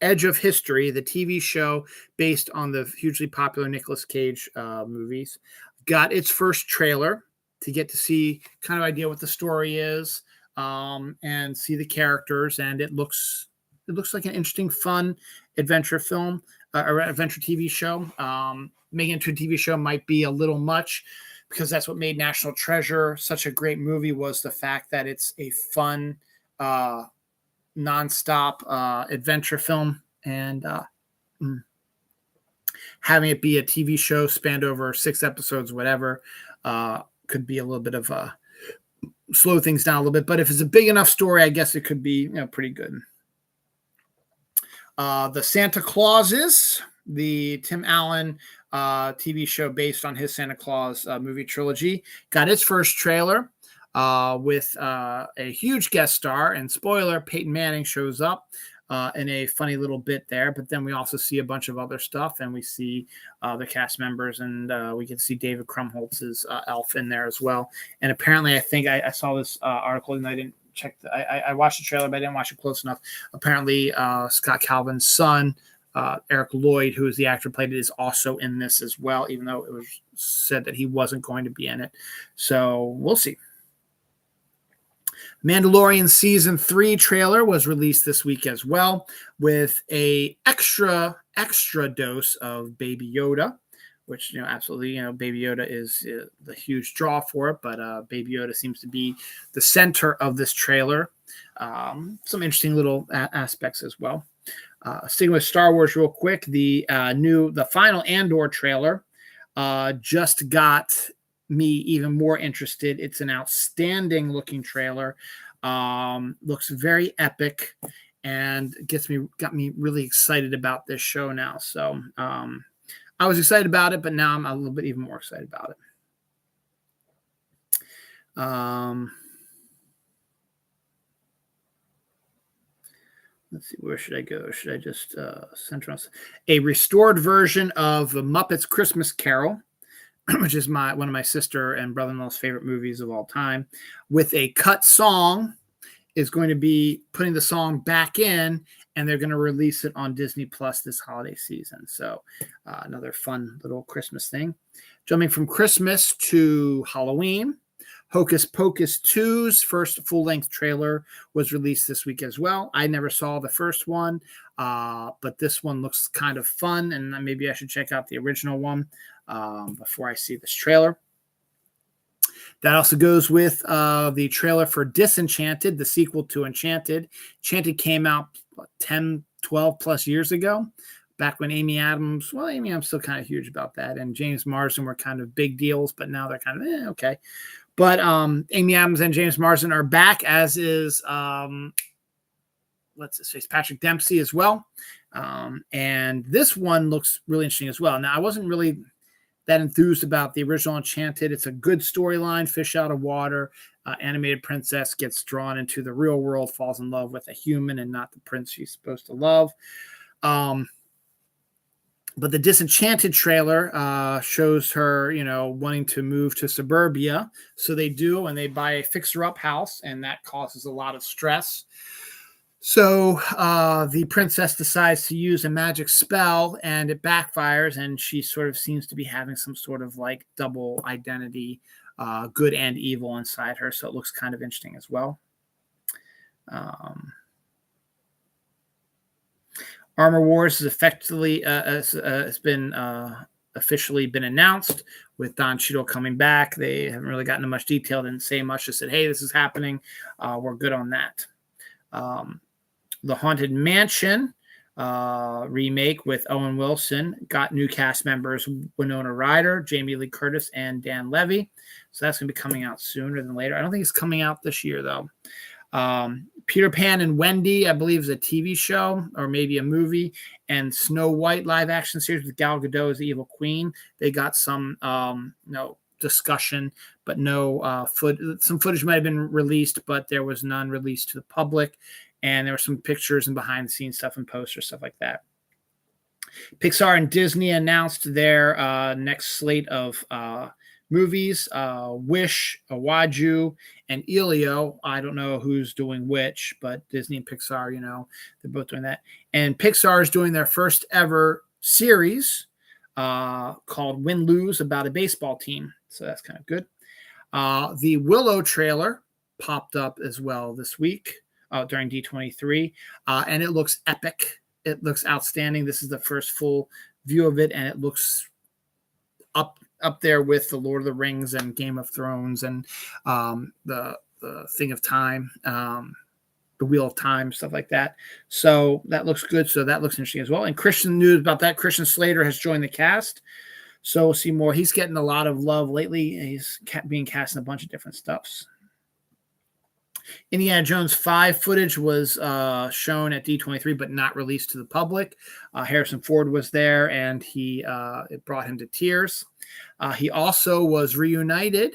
Edge of History, the TV show based on the hugely popular Nicolas Cage movies, got its first trailer to get to see kind of idea what the story is and see the characters. And it looks like an interesting, fun adventure film or adventure TV show. Making it into a TV show might be a little much because that's what made National Treasure such a great movie, was the fact that it's a fun, nonstop adventure film, and having it be a TV show spanned over 6 episodes, whatever, could be a little bit of slow things down a little bit. But if it's a big enough story, I guess it could be pretty good. The Santa Clauses, the Tim Allen TV show based on his Santa Claus movie trilogy, got its first trailer with a huge guest star. And spoiler, Peyton Manning shows up in a funny little bit there. But then we also see a bunch of other stuff, and we see the cast members, and we can see David Krumholtz's elf in there as well. And apparently, I think I saw this article, and I didn't check. I watched the trailer, but I didn't watch it close enough. Apparently, Scott Calvin's son, Eric Lloyd, who is the actor who played it, is also in this as well, even though it was said that he wasn't going to be in it. So we'll see. Mandalorian Season 3 trailer was released this week as well, with a extra dose of Baby Yoda, which, absolutely, Baby Yoda is the huge draw for it, but Baby Yoda seems to be the center of this trailer. Some interesting little aspects as well. Sticking with Star Wars real quick, the final Andor trailer just got me even more interested. It's an outstanding looking trailer. Looks very epic and got me really excited about this show now. So I was excited about it, but now I'm a little bit even more excited about it. Let's see, where should I go? Should I just center on a restored version of The Muppets Christmas Carol, which is one of my sister and brother-in-law's favorite movies of all time, with a cut song, is going to be putting the song back in, and they're going to release it on Disney Plus this holiday season. So another fun little Christmas thing. Jumping from Christmas to Halloween, Hocus Pocus 2's first full-length trailer was released this week as well. I never saw the first one, but this one looks kind of fun, and maybe I should check out the original one before I see this trailer. That also goes with the trailer for Disenchanted, the sequel to Enchanted. Enchanted came out 10, 12 plus years ago, back when Amy Adams still kind of huge about that, and James Marsden were kind of big deals, but now they're kind of okay. But Amy Adams and James Marsden are back, as is Patrick Dempsey as well. And this one looks really interesting as well. Now, I wasn't really that enthused about the original Enchanted. It's a good storyline, fish out of water. Animated princess gets drawn into the real world, falls in love with a human and not the prince she's supposed to love. But the Disenchanted trailer shows her, wanting to move to suburbia. So they do, and they buy a fixer-up house, and that causes a lot of stress. So the princess decides to use a magic spell, and it backfires, and she sort of seems to be having some sort of like double identity, good and evil inside her. So it looks kind of interesting as well. Armor Wars is effectively has been officially been announced, with Don Cheadle coming back. They haven't really gotten into much detail, didn't say much, just said, hey, this is happening. We're good on that. The Haunted Mansion remake with Owen Wilson got new cast members, Winona Ryder, Jamie Lee Curtis, and Dan Levy. So that's going to be coming out sooner than later. I don't think it's coming out this year, though. Peter Pan and Wendy, I believe, is a TV show or maybe a movie, and Snow White live action series with Gal Gadot as the evil queen. They got some discussion, but no some footage might have been released, but there was none released to the public. And there were some pictures and behind the scenes stuff and posters, stuff like that. Pixar and Disney announced their next slate of movies, Wish, Awaju, and Elio. I don't know who's doing which, but Disney and Pixar, they're both doing that. And Pixar is doing their first ever series called Win Lose, about a baseball team. So that's kind of good. The Willow trailer popped up as well this week during D23, and it looks epic. It looks outstanding. This is the first full view of it, and it looks up there with the Lord of the Rings and Game of Thrones and the Thing of Time, the Wheel of Time, stuff like that. So that looks good. So that looks interesting as well. And Christian news about that: Christian Slater has joined the cast. So we'll see more. He's getting a lot of love lately. He's being cast in a bunch of different stuffs. Indiana Jones 5 footage was shown at D23, but not released to the public. Harrison Ford was there, and it brought him to tears. He also was reunited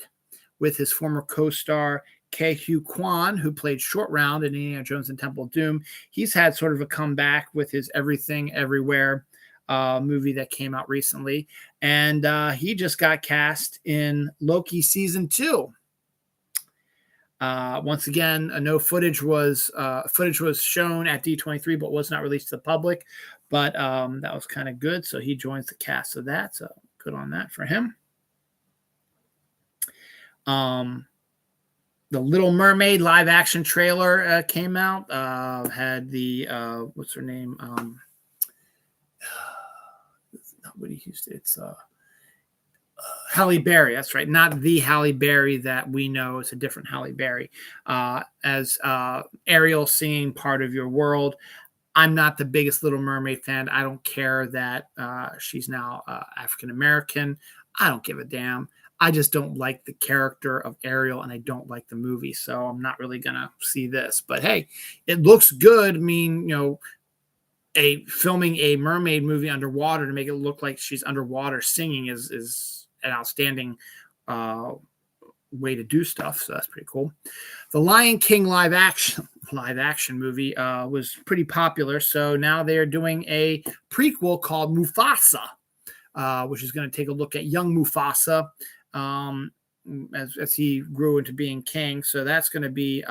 with his former co-star Ke-Huy Quan, who played Short Round in Indiana Jones and Temple of Doom. He's had sort of a comeback with his Everything Everywhere movie that came out recently, and he just got cast in Loki season 2. Once again, no footage was shown at D23, but was not released to the public. But that was kind of good. So he joins the cast of that. So good on that for him. The Little Mermaid live action trailer came out. Had the what's her name? Not Whitney Houston. It's Halle Berry, that's right. Not the Halle Berry that we know. It's a different Halle Berry. As Ariel singing Part of Your World. I'm not the biggest Little Mermaid fan. I don't care that she's now African-American. I don't give a damn. I just don't like the character of Ariel, and I don't like the movie. So I'm not really going to see this. But hey, it looks good. I mean, filming a mermaid movie underwater to make it look like she's underwater singing is an outstanding way to do stuff. So that's pretty cool. The Lion King live action movie was pretty popular. So now they're doing a prequel called Mufasa, which is going to take a look at young Mufasa as he grew into being king. So that's going to be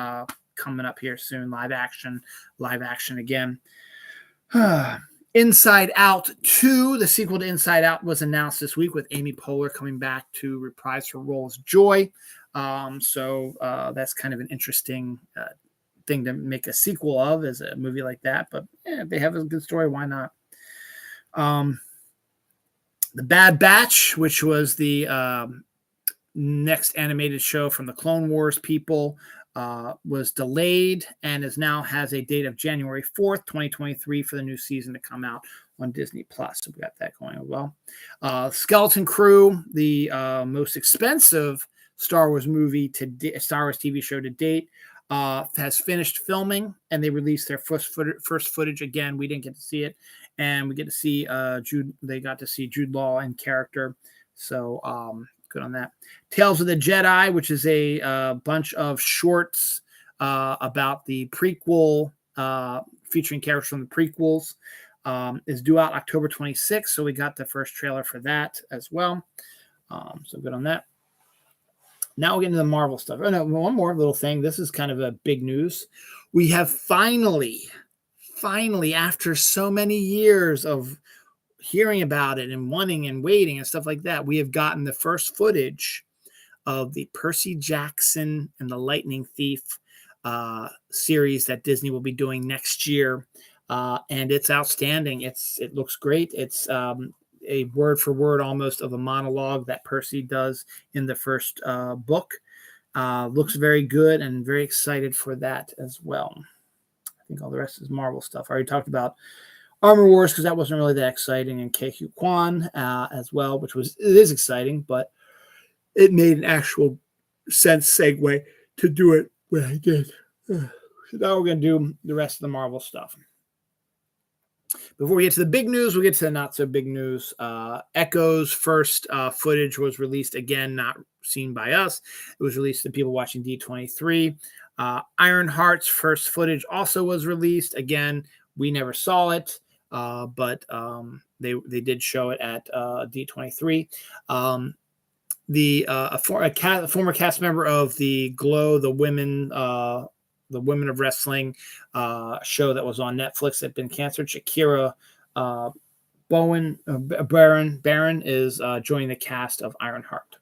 coming up here soon. Live action again. Inside Out 2, the sequel to Inside Out, was announced this week with Amy Poehler coming back to reprise her role as Joy. So that's kind of an interesting thing to make a sequel of, as a movie like that. But if they have a good story, why not? The Bad Batch, which was the next animated show from the Clone Wars people, was delayed and has a date of January 4th, 2023 for the new season to come out on Disney Plus. So we got that going as well. Skeleton Crew, the most expensive Star Wars TV show to date, has finished filming, and they released their first footage. Again, we didn't get to see it, and we get to see They got to see Jude Law in character. So good on that. Tales of the Jedi, which is a bunch of shorts about the prequel, featuring characters from the prequels, is due out October 26th. So we got the first trailer for that as well. So good on that. Now we'll get into the Marvel stuff. Oh, no, one more little thing. This is kind of a big news. We have finally, after so many years of hearing about it and wanting and waiting and stuff like that, we have gotten the first footage of the Percy Jackson and the Lightning Thief series that Disney will be doing next year. And it's outstanding. It looks great. It's a word for word almost of a monologue that Percy does in the first book. Looks very good, and very excited for that as well. I think all the rest is Marvel stuff. I already talked about Armor Wars because that wasn't really that exciting, and Ke-Huy Quan as well, it is exciting, but it made an actual sense segue to do it when I did. So now we're going to do the rest of the Marvel stuff. Before we get to the big news, we'll get to the not so big news. Echo's first footage was released, again, not seen by us. It was released to people watching D23. Ironheart's first footage also was released. Again, we never saw it, but they did show it at D23. A former cast member of the Glow, the Women of Wrestling show that was on Netflix that had been canceled, Shakira Barron is joining the cast of Ironheart.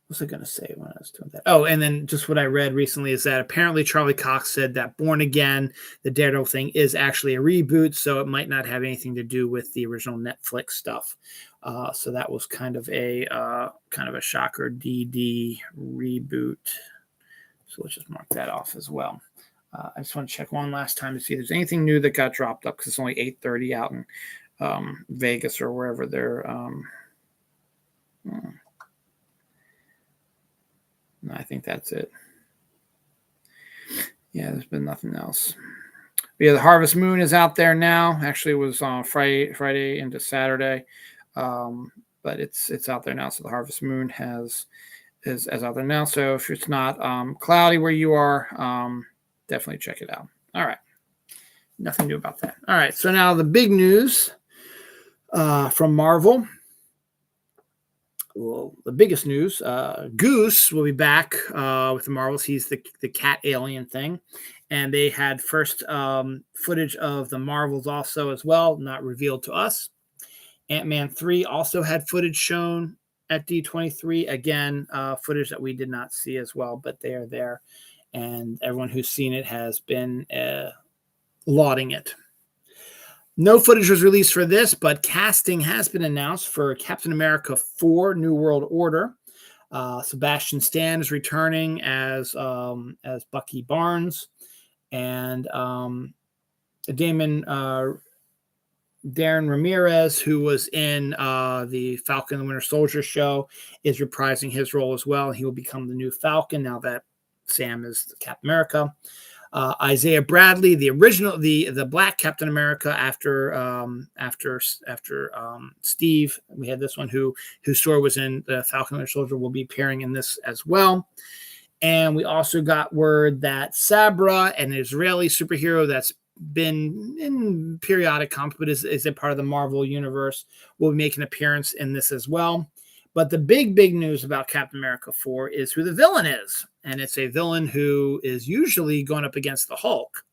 What was I going to say when I was doing that? Oh, and then just what I read recently is that apparently Charlie Cox said that Born Again, the Daredevil thing, is actually a reboot, so it might not have anything to do with the original Netflix stuff. So that was kind of a shocker. DD reboot. So let's just mark that off as well. I just want to check one last time to see if there's anything new that got dropped up, because it's only 8:30 out in Vegas or wherever they're. No, I think that's it. Yeah, there's been nothing else. But yeah, the Harvest Moon is out there now. Actually, it was on Friday into Saturday, but it's out there now. So the Harvest Moon is out there now. So if it's not cloudy where you are, definitely check it out. All right. Nothing new about that. All right. So now the big news from Marvel. Well, the biggest news, Goose will be back with the Marvels. He's the cat alien thing. And they had first footage of the Marvels also as well, not revealed to us. Ant-Man 3 also had footage shown at D23. Again, footage that we did not see as well, but they are there. And everyone who's seen it has been lauding it. No footage was released for this, but casting has been announced for Captain America 4 New World Order. Sebastian Stan is returning as Bucky Barnes. And Darren Ramirez, who was in the Falcon and the Winter Soldier show, is reprising his role as well. He will become the new Falcon now that Sam is Captain America. Isaiah Bradley, the original, the Black Captain America after Steve. We had this one whose story was in the Falcon and Winter Soldier, will be appearing in this as well. And we also got word that Sabra, an Israeli superhero that's been in periodic comics, but is a part of the Marvel universe, will be making an appearance in this as well. But the big news about Captain America 4 is who the villain is. And it's a villain who is usually going up against the Hulk.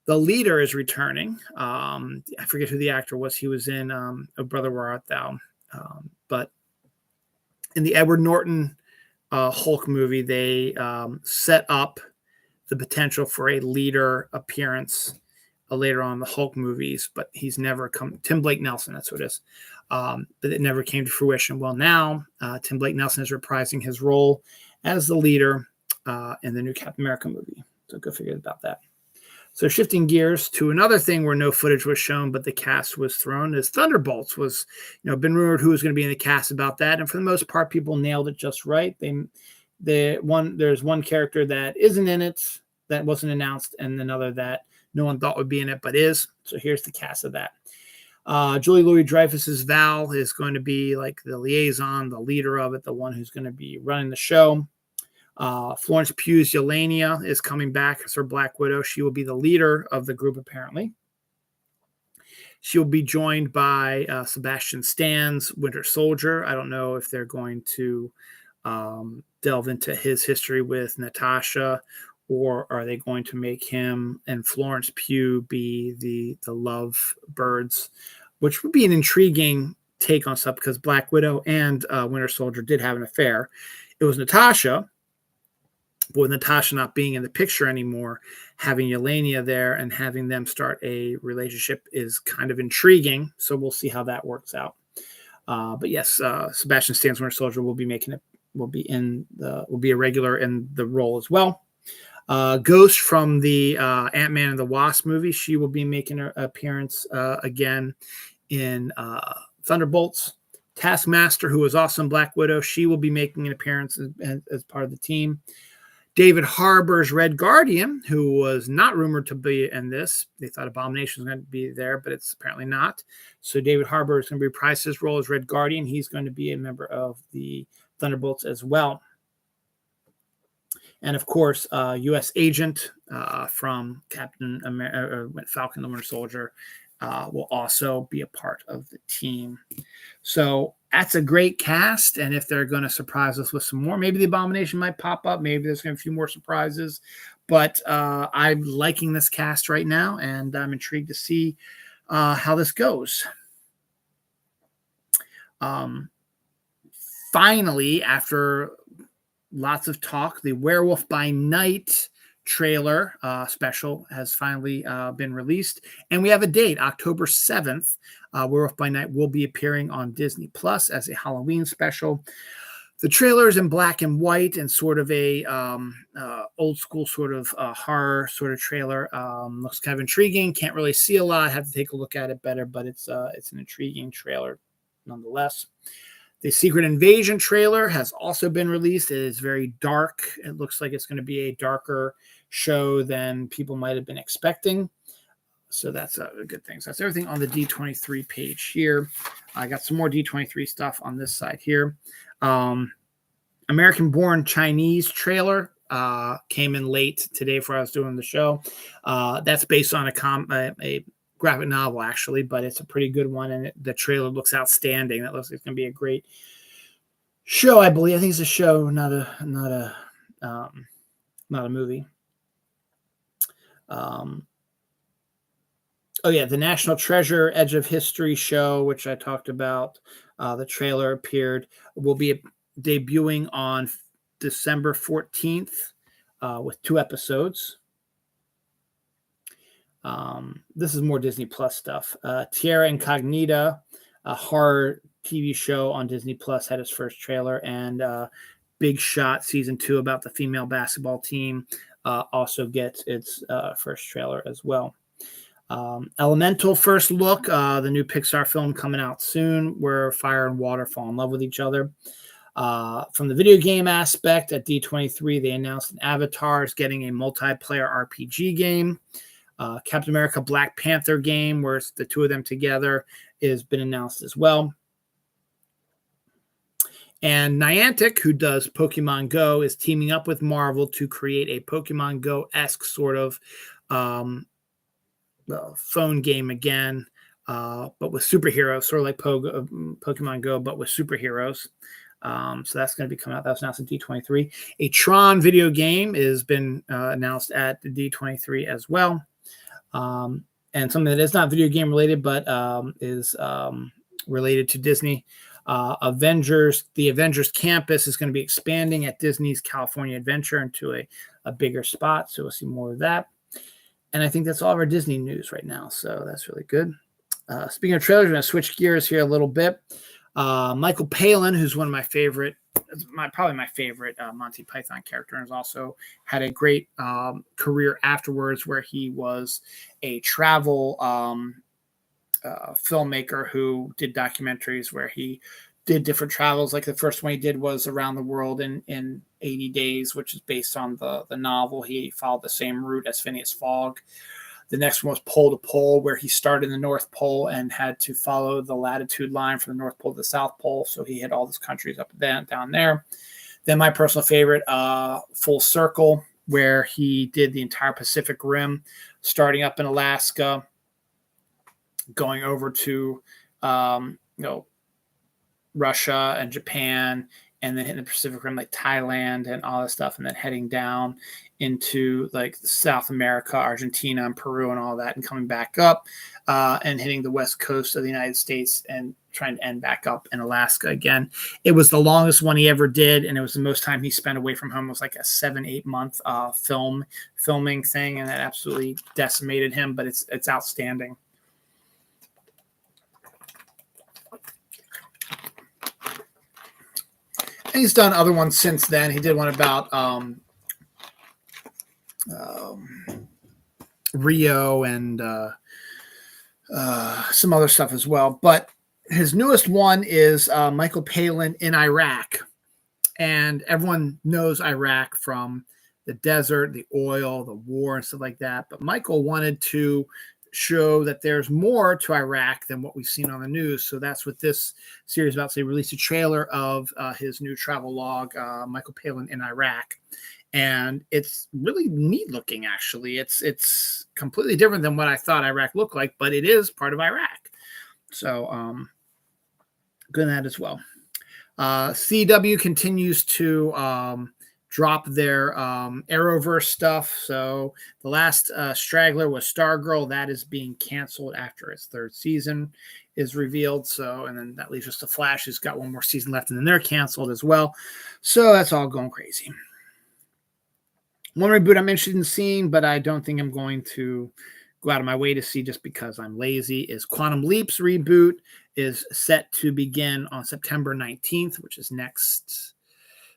The leader is returning. I forget who the actor was. He was in Oh Brother, Where Art Thou? But in the Edward Norton Hulk movie, they set up the potential for a leader appearance later on in the Hulk movies, but he's never come. Tim Blake Nelson, that's what it is. But it never came to fruition. Well, now Tim Blake Nelson is reprising his role as the leader in the new Captain America movie. So go figure about that. So shifting gears to another thing where no footage was shown, but the cast was thrown, is Thunderbolts was, been rumored who was going to be in the cast about that. And for the most part, people nailed it just right. There's one character that isn't in it, that wasn't announced, and another that no one thought would be in it, but is. So here's the cast of that. Julie Louis-Dreyfus's Val is going to be like the liaison, the leader of it, the one who's going to be running the show. Florence Pugh's Yelena is coming back as her Black Widow. She will be the leader of the group, apparently. She will be joined by Sebastian Stan's Winter Soldier. I don't know if they're going to delve into his history with Natasha, or are they going to make him and Florence Pugh be the love birds, which would be an intriguing take on stuff, because Black Widow and Winter Soldier did have an affair. It was Natasha. But with Natasha not being in the picture anymore, having Yelena there and having them start a relationship is kind of intriguing. So we'll see how that works out. But yes, Sebastian Stan's Winter Soldier will be a regular in the role as well. Ghost from the Ant-Man and the Wasp movie, she will be making her appearance again in Thunderbolts. Taskmaster, who was also in Black Widow, she will be making an appearance as part of the team. David Harbour's Red Guardian, who was not rumored to be in this. They thought Abomination was going to be there, but it's apparently not. So David Harbour is going to reprise his role as Red Guardian. He's going to be a member of the Thunderbolts as well. And of course, U.S. Agent from Captain America, Falcon the Winter Soldier, will also be a part of the team. So that's a great cast. And if they're going to surprise us with some more, maybe the Abomination might pop up. Maybe there's going to be a few more surprises. But I'm liking this cast right now, and I'm intrigued to see how this goes. Finally, after lots of talk, the Werewolf by Night trailer special has finally been released, and we have a date, October 7th. Werewolf by Night will be appearing on Disney Plus as a Halloween special. The trailer is in black and white and sort of a old school sort of horror sort of trailer. Looks kind of intriguing. Can't really see a lot. Have to take a look at it better, but it's an intriguing trailer nonetheless. The Secret Invasion trailer has also been released. It is very dark. It looks like it's going to be a darker show than people might have been expecting. So that's a good thing. So that's everything on the D23 page here. I got some more D23 stuff on this side here. American-born Chinese trailer came in late today before I was doing the show. That's based on a graphic novel, actually, but it's a pretty good one, and the trailer looks outstanding. That looks like it's going to be a great show, I believe. I think it's a show, not a movie. Oh yeah, the National Treasure Edge of History show, which I talked about. The trailer appeared. Will be debuting on December 14th with 2 episodes. This is more Disney Plus stuff. Tierra Incognita, a horror TV show on Disney Plus, had its first trailer, and Big Shot Season 2 about the female basketball team also gets its first trailer as well. Elemental first look, the new Pixar film coming out soon, where fire and water fall in love with each other. From the video game aspect, at D23, they announced an Avatar is getting a multiplayer RPG game. Captain America Black Panther game, where it's the 2 of them together, has been announced as well. And Niantic, who does Pokemon Go, is teaming up with Marvel to create a Pokemon Go-esque sort of phone game again, but with superheroes, sort of like Pokemon Go, but with superheroes. So that's going to be coming out. That was announced at D23. A Tron video game has been announced at the D23 as well. And something that is not video game related, but is related to Disney. The Avengers campus is going to be expanding at Disney's California Adventure into a bigger spot. So we'll see more of that. And I think that's all of our Disney news right now. So that's really good. Speaking of trailers, we're going to switch gears here a little bit. Michael Palin, who's one of my favorite, probably my favorite Monty Python character, and has also had a great career afterwards, where he was a travel filmmaker who did documentaries where he did different travels. Like the first one he did was Around the World in 80 Days, which is based on the novel. He followed the same route as Phineas Fogg. The next one was Pole to Pole, where he started in the North Pole and had to follow the latitude line from the North Pole to the South Pole. So he hit all those countries up and down there. Then my personal favorite, Full Circle, where he did the entire Pacific Rim, starting up in Alaska, going over to Russia and Japan, and then hitting the Pacific Rim like Thailand and all that stuff, and then heading down into like South America, Argentina and Peru and all that, and coming back up and hitting the west coast of the United States and trying to end back up in Alaska again. It was the longest one he ever did, and it was the most time he spent away from home. It was like a 7-8 month filming thing, and that absolutely decimated him, but it's outstanding. And he's done other ones since then. He did one about Rio and some other stuff as well. But his newest one is Michael Palin in Iraq. And everyone knows Iraq from the desert, the oil, the war, and stuff like that. But Michael wanted to show that there's more to Iraq than what we've seen on the news. So that's what this series is about. So he released a trailer of his new travel log, Michael Palin in Iraq. And it's really neat looking, actually. It's completely different than what I thought Iraq looked like, but it is part of Iraq. So good at that as well. CW continues to drop their Arrowverse stuff. So the last straggler was Stargirl. That is being canceled after its third season is revealed. So, and then that leaves us to Flash, who's got one more season left, and then they're canceled as well. So that's all going crazy. One reboot I'm interested in seeing, but I don't think I'm going to go out of my way to see just because I'm lazy, is Quantum Leap's reboot is set to begin on September 19th, which is next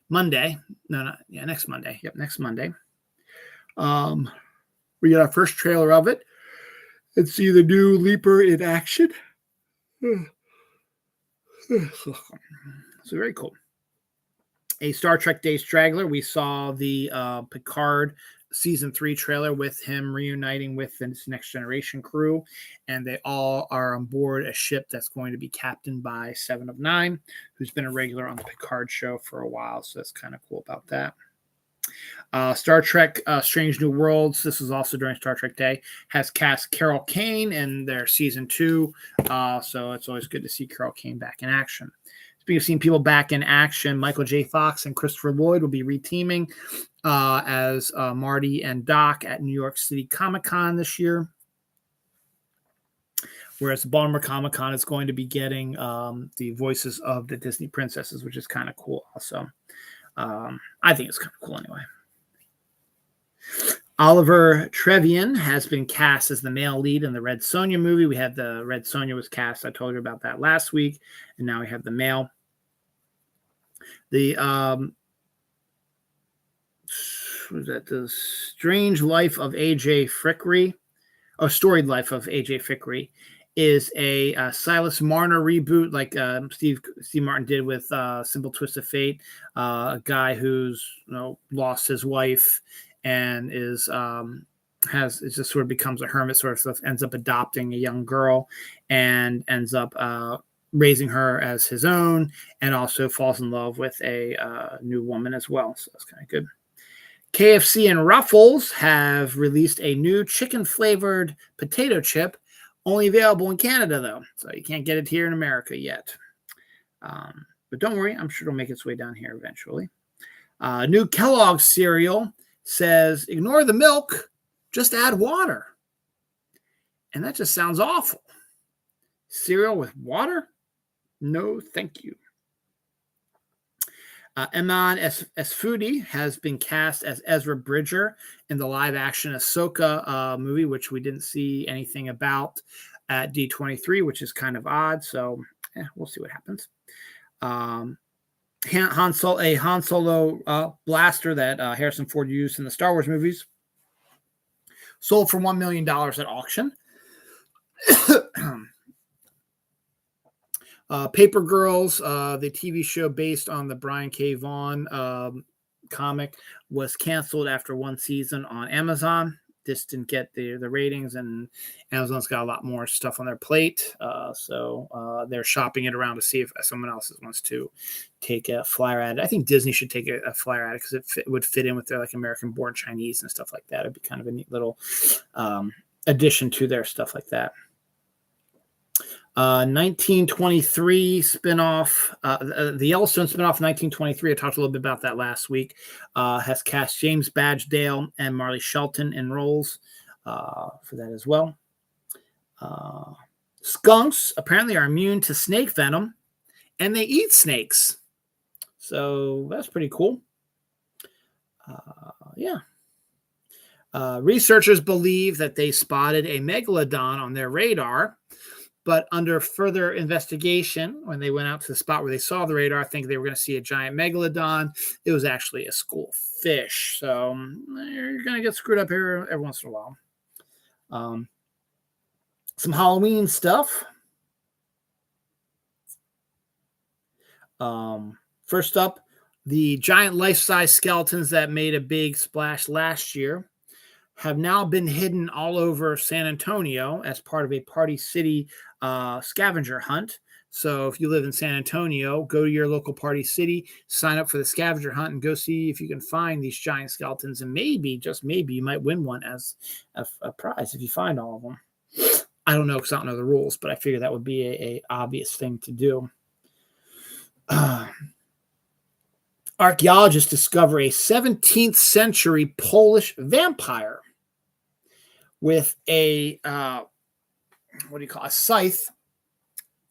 Monday. Next Monday. Yep, next Monday. We got our first trailer of it. Let's see the new Leaper in action. So very cool. A Star Trek Day straggler. We saw the Picard season 3 trailer with him reuniting with his Next Generation crew, and they all are on board a ship that's going to be captained by Seven of Nine, who's been a regular on the Picard show for a while. So that's kind of cool about that. Star Trek Strange New Worlds, this was also during Star Trek Day, has cast Carol Kane in their season 2. So it's always good to see Carol Kane back in action. Speaking of seeing people back in action, Michael J. Fox and Christopher Lloyd will be reteaming as Marty and Doc at New York City Comic-Con this year. Whereas the Baltimore Comic-Con is going to be getting the voices of the Disney princesses, which is kind of cool also. I think it's kind of cool anyway. Oliver Trevian has been cast as the male lead in the Red Sonja movie. We had the Red Sonja was cast. I told you about that last week. And now we have the male. The the Strange Life of A.J. Frickery, or Storied Life of A.J. Frickery, is a Silas Marner reboot, like Steve Martin did with Simple Twist of Fate. A guy who's lost his wife and is just sort of becomes a hermit, sort of ends up adopting a young girl and ends up raising her as his own, and also falls in love with a new woman as well. So that's kind of good. KFC and Ruffles have released a new chicken-flavored potato chip, only available in Canada, though. So you can't get it here in America yet. But don't worry, I'm sure it'll make its way down here eventually. New Kellogg's cereal says, ignore the milk, just add water. And that just sounds awful. Cereal with water? No, thank you. Eman Esfudi has been cast as Ezra Bridger in the live-action Ahsoka movie, which we didn't see anything about at D23, which is kind of odd. So we'll see what happens. Han Solo blaster that Harrison Ford used in the Star Wars movies sold for $1 million at auction. Paper Girls, the TV show based on the Brian K. Vaughan comic, was canceled after one season on Amazon. This didn't get the ratings, and Amazon's got a lot more stuff on their plate. So they're shopping it around to see if someone else wants to take a flyer at it. I think Disney should take a flyer at it because it would fit in with their like American-born Chinese and stuff like that. It'd be kind of a neat little addition to their stuff like that. 1923 spinoff, the Yellowstone spinoff 1923, I talked a little bit about that last week, has cast James Badgedale and Marley Shelton in roles for that as well. Skunks apparently are immune to snake venom, and they eat snakes. So that's pretty cool. Researchers believe that they spotted a megalodon on their radar, but under further investigation, when they went out to the spot where they saw the radar, I think they were going to see a giant megalodon. It was actually a school of fish. So you're going to get screwed up here every once in a while. Some Halloween stuff. First up, the giant life-size skeletons that made a big splash last year have now been hidden all over San Antonio as part of a Party City scavenger hunt. So if you live in San Antonio, go to your local Party City, sign up for the scavenger hunt, and go see if you can find these giant skeletons. And maybe, just maybe, you might win one as a prize if you find all of them. I don't know because I don't know the rules, but I figure that would be a obvious thing to do. Archaeologists discover a 17th century Polish vampire with a a scythe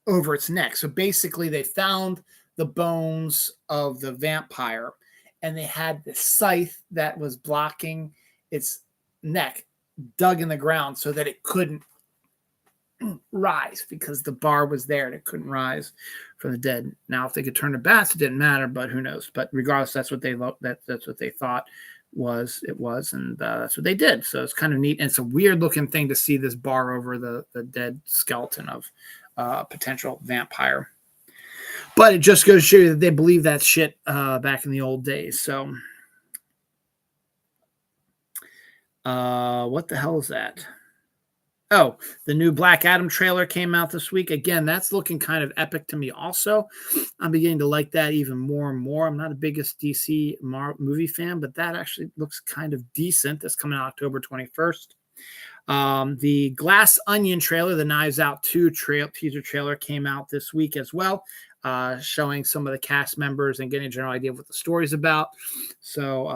over its neck. So basically they found the bones of the vampire and they had the scythe that was blocking its neck dug in the ground so that it couldn't rise because the bar was there and it couldn't rise from the dead. Now, if they could turn to bats, it didn't matter, but who knows? But regardless, that's what they that's what they thought it was, and that's what they did. So it's kind of neat, and it's a weird looking thing to see this bar over the dead skeleton of a potential vampire. But it just goes to show you that they believe that shit back in the old days. So, what the hell is that? Oh, the new Black Adam trailer came out this week. Again, that's looking kind of epic to me also. I'm beginning to like that even more and more. I'm not the biggest DC movie fan, but that actually looks kind of decent. That's coming out October 21st. The Glass Onion trailer, the Knives Out 2 teaser trailer came out this week as well, showing some of the cast members and getting a general idea of what the story's about. So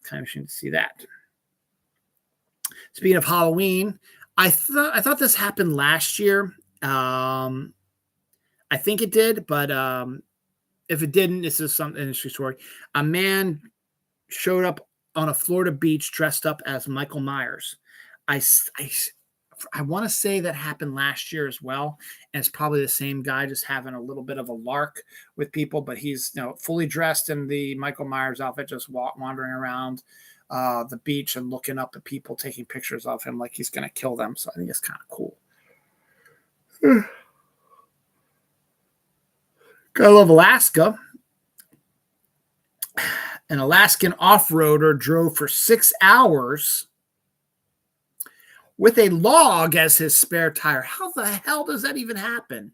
kind of interesting to see that. Speaking of Halloween, I thought this happened last year. I think it did, but if it didn't, this is some industry story. A man showed up on a Florida beach dressed up as Michael Myers. I want to say that happened last year as well, and it's probably the same guy just having a little bit of a lark with people, but he's fully dressed in the Michael Myers outfit, just wandering around the beach and looking up at people, taking pictures of him like he's going to kill them. So I think it's kind of cool. Gotta love Alaska. An Alaskan off-roader drove for 6 hours with a log as his spare tire. How the hell does that even happen?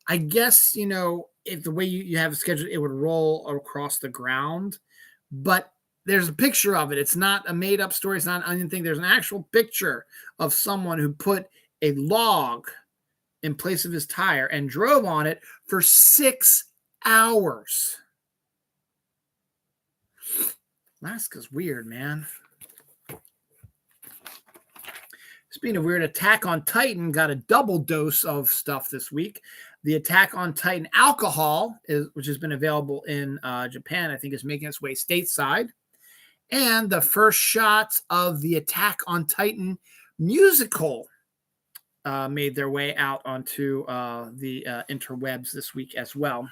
I guess, if the way you have it scheduled, it would roll across the ground, but there's a picture of it. It's not a made-up story. It's not an onion thing. There's an actual picture of someone who put a log in place of his tire and drove on it for 6 hours. Alaska's weird, man. Speaking of weird, Attack on Titan got a double dose of stuff this week. The Attack on Titan alcohol, which has been available in Japan, I think is making its way stateside. And the first shots of the Attack on Titan musical made their way out onto the interwebs this week as well.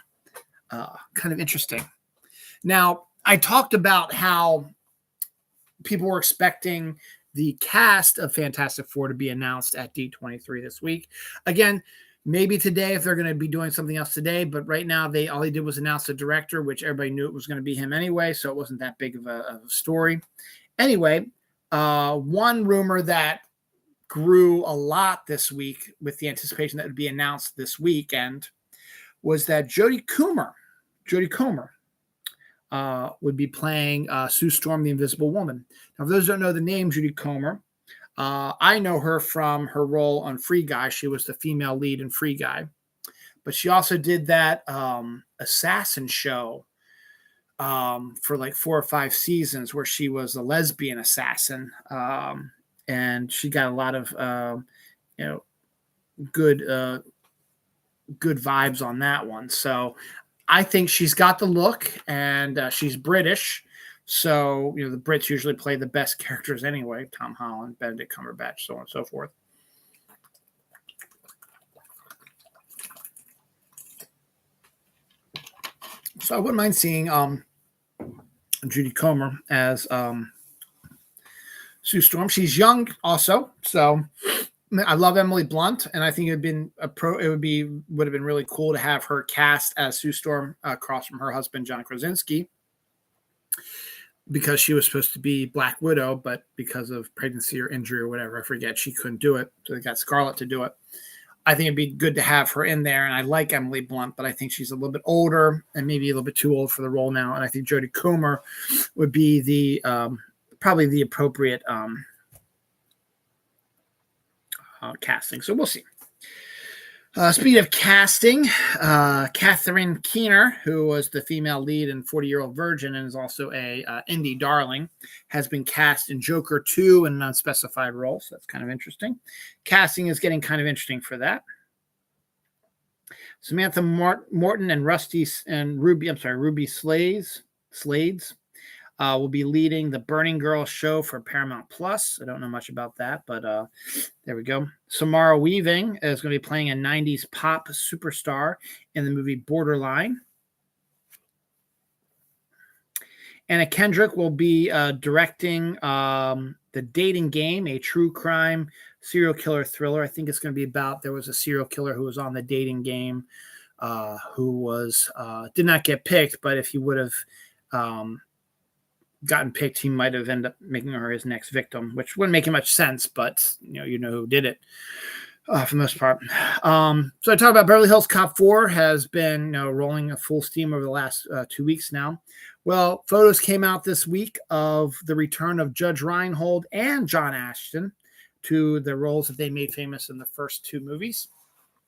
Kind of interesting. Now, I talked about how people were expecting the cast of Fantastic Four to be announced at D23 this week. Again, maybe today if they're going to be doing something else today, but right now all they did was announce the director, which everybody knew it was going to be him anyway, so it wasn't that big of a story. Anyway, one rumor that grew a lot this week with the anticipation that would be announced this weekend was that Jodie Comer would be playing Sue Storm, the Invisible Woman. Now, for those who don't know the name Jodie Comer, I know her from her role on Free Guy. She was the female lead in Free Guy. But she also did that assassin show for like 4 or 5 seasons where she was a lesbian assassin. And she got a lot of, good vibes on that one. So I think she's got the look, and she's British. So, the Brits usually play the best characters anyway. Tom Holland, Benedict Cumberbatch, so on and so forth. So I wouldn't mind seeing Jodie Comer as Sue Storm. She's young also, so I love Emily Blunt, and I think would have been really cool to have her cast as Sue Storm across from her husband John Krasinski, because she was supposed to be Black Widow, but because of pregnancy or injury or whatever, I forget, she couldn't do it, so they got Scarlett to do it. I think it'd be good to have her in there, and I like Emily Blunt, but I think she's a little bit older and maybe a little bit too old for the role now. And I think Jodie Comer would be the probably the appropriate casting. So we'll see. Speaking of casting, Catherine Keener, who was the female lead in 40-Year-Old Virgin and is also a indie darling, has been cast in Joker 2 in an unspecified role. So that's kind of interesting. Casting is getting kind of interesting for that. Samantha Morton and Ruby Slades will be leading the Burning Girl show for Paramount Plus. I don't know much about that, but there we go. Samara Weaving is going to be playing a 90s pop superstar in the movie Borderline. Anna Kendrick will be directing The Dating Game, a true crime serial killer thriller. I think it's going to be about, there was a serial killer who was on The Dating Game who was did not get picked, but if he would have gotten picked, he might have ended up making her his next victim, which wouldn't make much sense, but you know who did it for the most part. So I talked about Beverly Hills Cop 4 has been rolling at full steam over the last 2 weeks now. Well, photos came out this week of the return of Judge Reinhold and John Ashton to the roles that they made famous in the first 2 movies.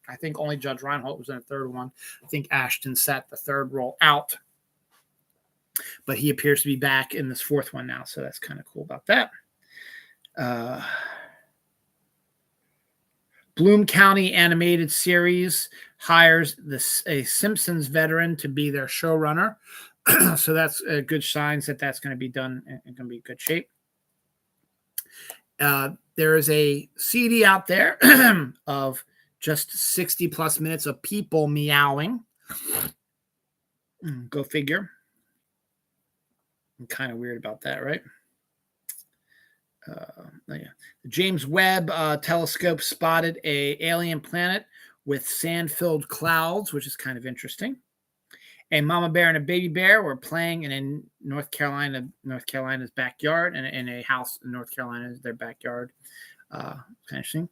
I think only Judge Reinhold was in the third one. I think Ashton sat the third role out, but he appears to be back in this fourth one now, so that's kind of cool about that. Bloom County Animated Series hires a Simpsons veteran to be their showrunner, so that's a good signs that that's going to be done and going to be in good shape. There is a CD out there of just 60 plus minutes of people meowing. Go figure. I'm kind of weird about that, right? The James Webb telescope spotted an alien planet with sand-filled clouds, which is kind of interesting. A mama bear and a baby bear were playing in North Carolina's backyard, and in a house in North Carolina is their backyard. Kind of interesting.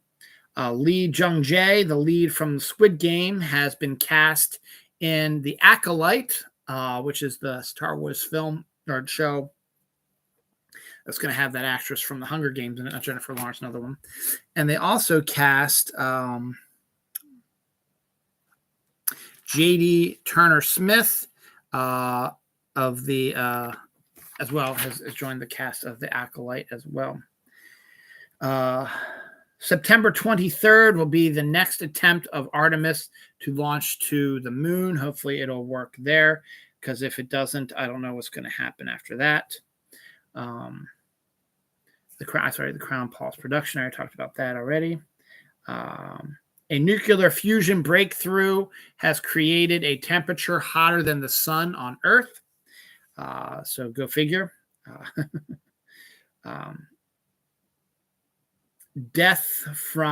Lee Jung-jae, the lead from the Squid Game, has been cast in The Acolyte, which is the Star Wars film or show that's going to have that actress from the Hunger Games in it, not Jennifer Lawrence, another one. And they also cast J.D. Turner Smith of the as well has joined the cast of The Acolyte as well. September 23rd will be the next attempt of Artemis to launch to the moon. Hopefully it'll work there, because if it doesn't, I don't know what's going to happen after that. The Crown Pulse production, I talked about that already. A nuclear fusion breakthrough has created a temperature hotter than the sun on Earth. So go figure. Death for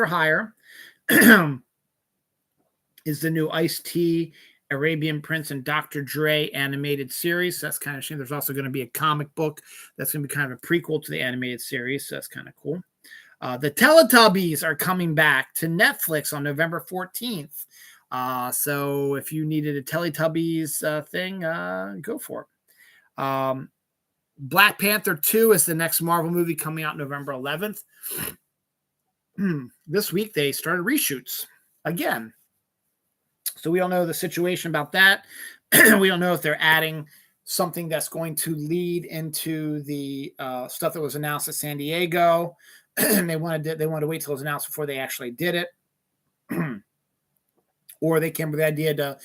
Hire is the new Ice-T, Arabian Prince, and Dr. Dre animated series. So that's kind of shame. There's also going to be a comic book that's going to be kind of a prequel to the animated series. So that's kind of cool. The Teletubbies are coming back to Netflix on November 14th. So if you needed a Teletubbies thing, go for it. Black Panther 2 is the next Marvel movie coming out November 11th. This week they started reshoots again. So we don't know the situation about that. We don't know if they're adding something that's going to lead into the stuff that was announced at San Diego. They wanted to wait till it was announced before they actually did it. Or they came with the idea to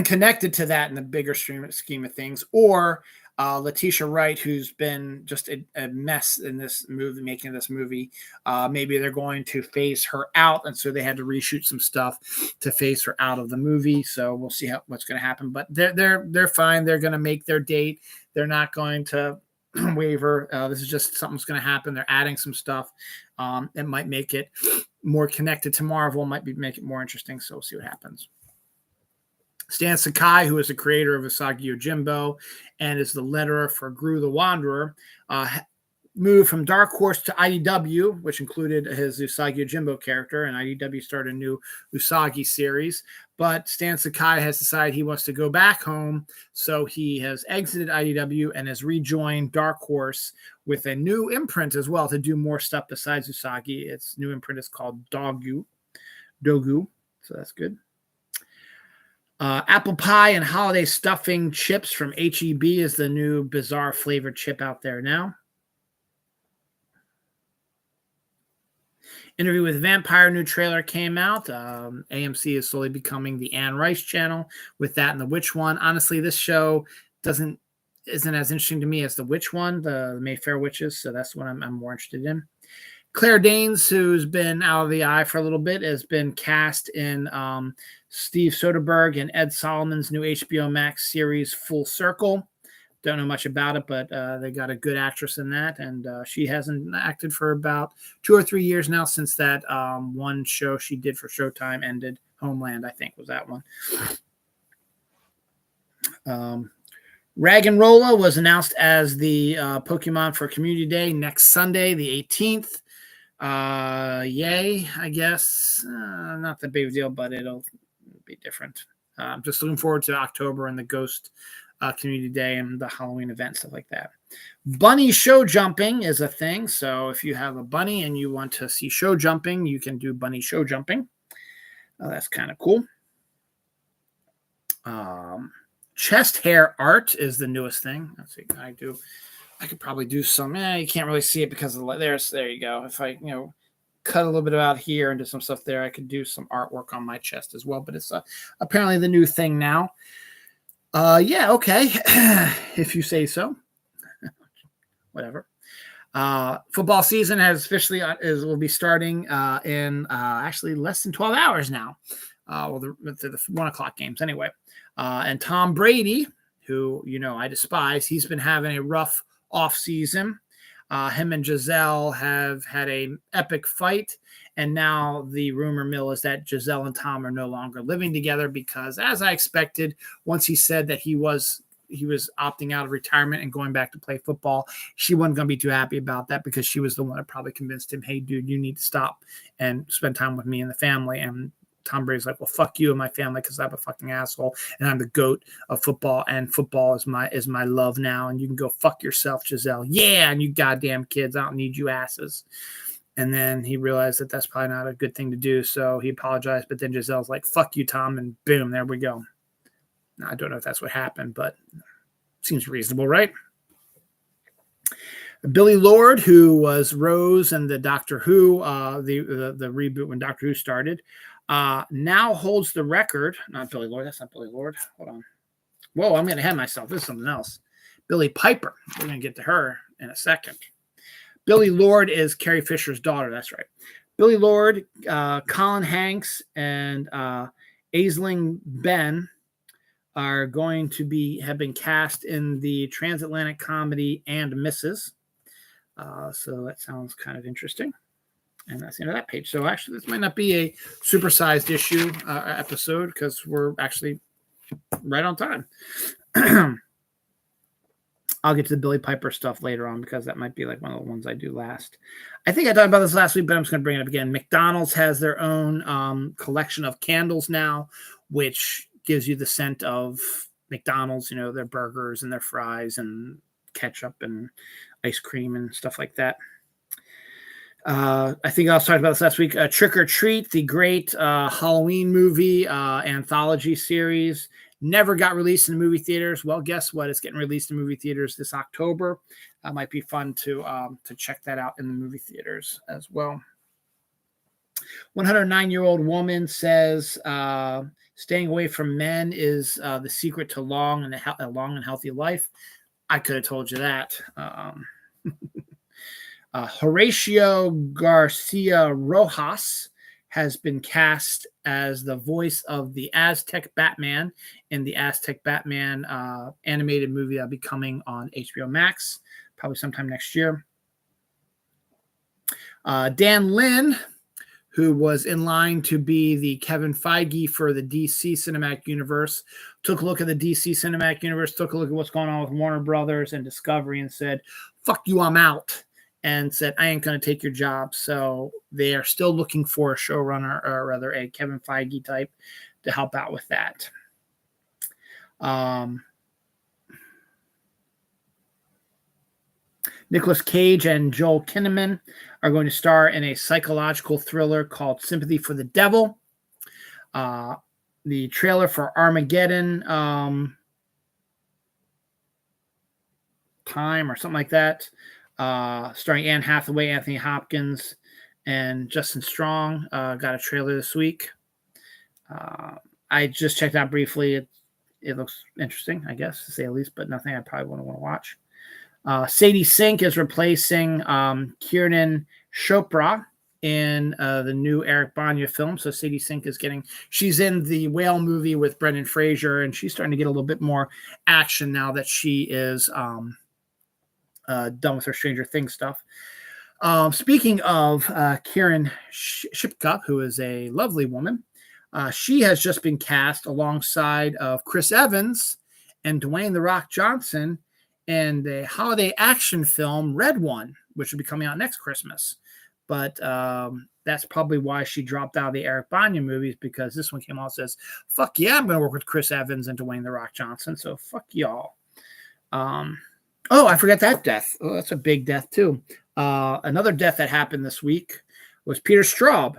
connect it to that in the bigger scheme of things. Or Letitia Wright, who's been just a mess in this movie, making this movie. Maybe they're going to phase her out, and so they had to reshoot some stuff to phase her out of the movie. So we'll see what's going to happen. But they're fine. They're going to make their date. They're not going to waiver. This is just something's going to happen. They're adding some stuff. It might make it more connected to Marvel, make it more interesting. So we'll see what happens. Stan Sakai, who is the creator of Usagi Yojimbo and is the letterer for Gru the Wanderer, moved from Dark Horse to IDW, which included his Usagi Yojimbo character, and IDW started a new Usagi series. But Stan Sakai has decided he wants to go back home, so he has exited IDW and has rejoined Dark Horse with a new imprint as well to do more stuff besides Usagi. Its new imprint is called Dogu, so that's good. Apple pie and holiday stuffing chips from HEB is the new bizarre flavored chip out there now. Interview with Vampire, new trailer came out. AMC is slowly becoming the Anne Rice channel with that and the Witch one. Honestly, this show isn't as interesting to me as the Witch one, the Mayfair Witches. So that's what I'm more interested in. Claire Danes, who's been out of the eye for a little bit, has been cast in Steve Soderbergh and Ed Solomon's new HBO Max series Full Circle. Don't know much about it, but they got a good actress in that, and she hasn't acted for about 2 or 3 years now since that one show she did for Showtime ended. Homeland, I think, was that one. Rag'n'Rolla was announced as the Pokemon for Community Day next Sunday, the 18th. Yay, I guess. Not the big deal, but it'll be different. I'm just looking forward to October and the Ghost Community Day and the Halloween event, stuff like that. Bunny show jumping is a thing. So if you have a bunny and you want to see show jumping, you can do bunny show jumping. That's kind of cool. Chest hair art is the newest thing. Let's see. I could probably do some. You can't really see it because of the there you go. If I cut a little bit out here and do some stuff there, I could do some artwork on my chest as well. But it's apparently the new thing now. Yeah, okay. If you say so. Whatever. Football season has officially will be starting in actually less than 12 hours now. The 1 o'clock games anyway. And Tom Brady, who I despise, he's been having a rough off season. Him and Giselle have had an epic fight, and now the rumor mill is that Giselle and Tom are no longer living together because, as I expected, once he said that he was opting out of retirement and going back to play football, she wasn't going to be too happy about that because she was the one that probably convinced him, hey, dude, you need to stop and spend time with me and the family. And Tom Brady's like, well, fuck you and my family because I'm a fucking asshole and I'm the GOAT of football, and football is my love now, and you can go fuck yourself, Giselle. Yeah, and you goddamn kids, I don't need you asses. And then he realized that that's probably not a good thing to do, so he apologized, but then Giselle's like, fuck you, Tom, and boom, there we go. Now, I don't know if that's what happened, but seems reasonable, right? Billy Lord, who was Rose in the Doctor Who, the reboot when Doctor Who started, now holds the record. Not Billy Lord. That's not Billy Lord. Hold on. Whoa, I'm going to hand myself. This is something else. Billy Piper. We're going to get to her in a second. Billy Lord is Carrie Fisher's daughter. That's right. Billy Lord, Colin Hanks, and Aisling Ben are going to have been cast in the transatlantic comedy And Mrs. So that sounds kind of interesting. And that's the end of that page. So actually, this might not be a supersized issue episode because we're actually right on time. I'll get to the Billy Piper stuff later on because that might be like one of the ones I do last. I think I talked about this last week, but I'm just going to bring it up again. McDonald's has their own collection of candles now, which gives you the scent of McDonald's, their burgers and their fries and ketchup and ice cream and stuff like that. I think I was talking about this last week. Trick or Treat, the great Halloween movie anthology series, never got released in the movie theaters. Well, guess what? It's getting released in movie theaters this October. Might be fun to check that out in the movie theaters as well. 109-year-old woman says staying away from men is the secret to a long and healthy life. I could have told you that. Horatio Garcia Rojas has been cast as the voice of the Aztec Batman in the Aztec Batman animated movie that'll be coming on HBO Max. probably sometime next year. Dan Lin, who was in line to be the Kevin Feige for the DC Cinematic Universe, took a look at the DC Cinematic Universe, took a look at what's going on with Warner Brothers and Discovery, and said, fuck you, I'm out. And said, I ain't going to take your job. So they are still looking for a showrunner, or rather a Kevin Feige type, to help out with that. Nicolas Cage and Joel Kinnaman are going to star in a psychological thriller called Sympathy for the Devil. The trailer for Armageddon Time or something like that, starring Anne Hathaway, Anthony Hopkins, and Justin Strong, got a trailer this week. I just checked out briefly. It looks interesting, I guess, to say the least, but nothing I probably wouldn't want to watch. Sadie Sink is replacing Kiernan Chopra in the new Eric Bana film. So Sadie Sink she's in the Whale movie with Brendan Fraser, and she's starting to get a little bit more action now that she is done with her Stranger Things stuff. Speaking of Kieran Shipka, who is a lovely woman, she has just been cast alongside of Chris Evans and Dwayne "The Rock" Johnson in the holiday action film Red One, which will be coming out next Christmas. But that's probably why she dropped out of the Eric Bana movies, because this one came out and says, fuck yeah, I'm going to work with Chris Evans and Dwayne "The Rock" Johnson. So fuck y'all. I forgot that death. Oh, that's a big death too. Another death that happened this week was Peter Straub,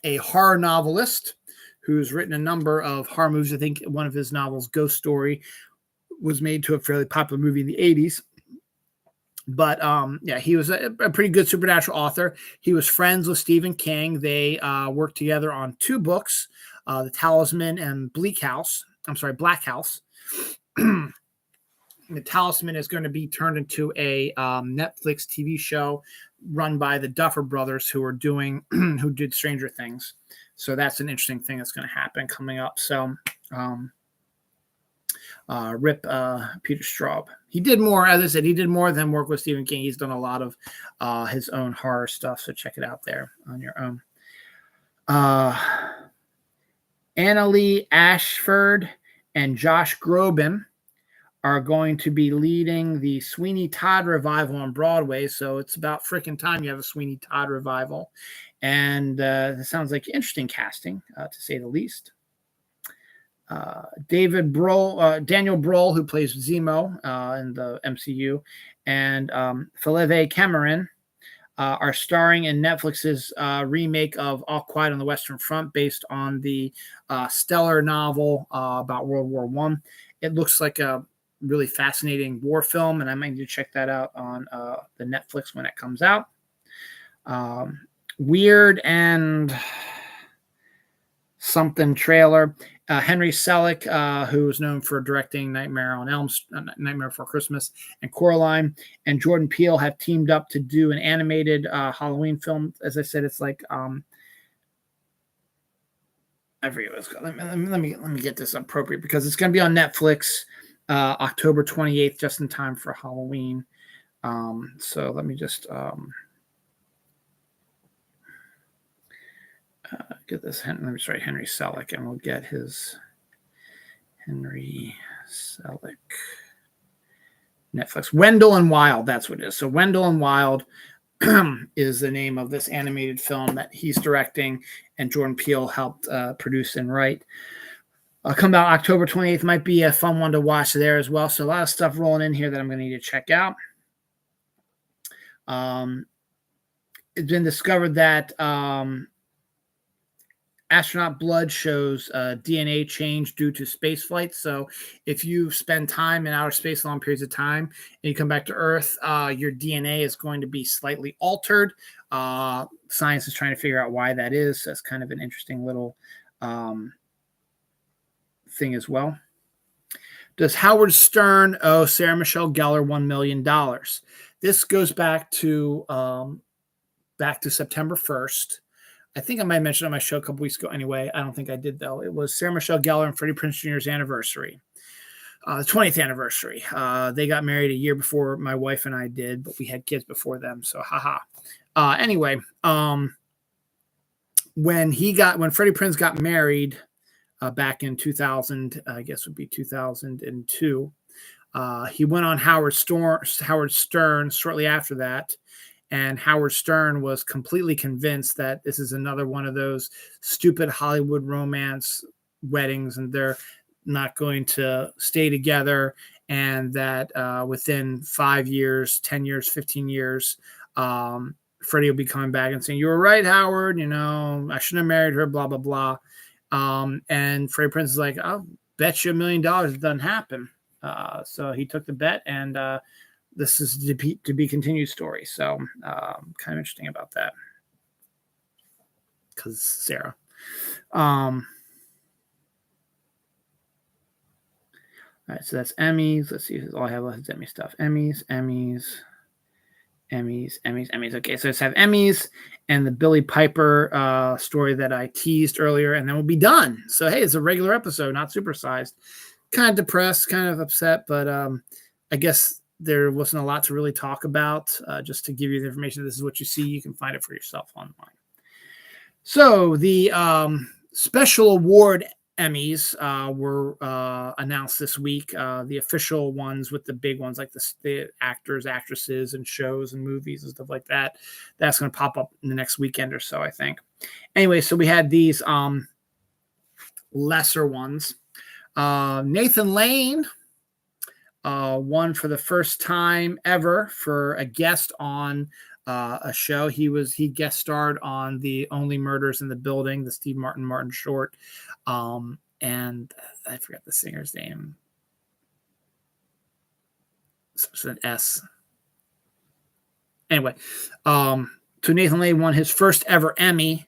a horror novelist who's written a number of horror movies. I think one of his novels, Ghost Story, was made to a fairly popular movie in the 80s. But he was a pretty good supernatural author. He was friends with Stephen King. They worked together on 2 books, The Talisman and Black House. The Talisman is going to be turned into a Netflix TV show run by the Duffer Brothers, who did Stranger Things. So that's an interesting thing that's going to happen coming up. So rip Peter Straub. He did more, as I said, he did more than work with Stephen King. He's done a lot of his own horror stuff. So check it out there on your own. Annalee Ashford and Josh Groban are going to be leading the Sweeney Todd revival on Broadway. So it's about freaking time you have a Sweeney Todd revival. And it sounds like interesting casting, to say the least. Daniel Brohl, who plays Zemo in the MCU, and Felipe Cameron are starring in Netflix's remake of All Quiet on the Western Front, based on the stellar novel about World War I. It looks like a really fascinating war film, and I might need to check that out on the Netflix when it comes out. Weird and something trailer. Henry Selick, who is known for directing Nightmare Before Christmas, and Coraline, and Jordan Peele have teamed up to do an animated Halloween film. As I said, it's like I forget what it's called. Let me get this appropriate, because it's going to be on Netflix October 28th, just in time for Halloween. So let me just get this. Let me just write Henry Selick, and we'll get his Henry Selick Netflix. Wendell and Wild, that's what it is. So Wendell and Wild is the name of this animated film that he's directing, and Jordan Peele helped produce and write. Come out October 28th. Might be a fun one to watch there as well. So a lot of stuff rolling in here that I'm going to need to check out. It's been discovered that astronaut blood shows DNA change due to space flight. So if you spend time in outer space, long periods of time, and you come back to Earth, your DNA is going to be slightly altered. Science is trying to figure out why that is. So that's kind of an interesting little thing as well. Does Howard Stern owe Sarah Michelle Gellar $1 million? This goes back to September 1st. I think I might mention on my show a couple weeks ago. Anyway, I don't think I did, though. It was Sarah Michelle Gellar and Freddie Prinze Jr.'s anniversary. the 20th anniversary. They got married a year before my wife and I did, but we had kids before them. So, haha. Anyway, when Freddie Prinze got married back in 2000, I guess would be 2002, he went on Howard Stern shortly after that. And Howard Stern was completely convinced that this is another one of those stupid Hollywood romance weddings, and they're not going to stay together, and that within 5 years, 10 years, 15 years, Freddie will be coming back and saying, "You were right, Howard. I shouldn't have married her, blah, blah, blah." And Freddie Prinze is like, "I'll bet you $1 million it doesn't happen." So he took the bet, and this is to be continued story. So kind of interesting about that. Because Sarah. All right, so that's Emmys. Let's see. All I have left is Emmy stuff. Emmys. Okay, so let's have Emmys and the Billy Piper story that I teased earlier, and then we'll be done. So, hey, it's a regular episode, not supersized. Kind of depressed, kind of upset, but I guess there wasn't a lot to really talk about. Just to give you the information, this is what you see. You can find it for yourself online. So the special award Emmys were announced this week. The official ones with the big ones, like the actors, actresses, and shows and movies and stuff like that. That's going to pop up in the next weekend or so, I think. Anyway, so we had these lesser ones. Nathan Lane won for the first time ever for a guest on a show. He guest starred on the Only Murders in the Building, the Steve Martin short. And I forgot the singer's name. It's an S. Anyway, so Nathan Lane won his first ever Emmy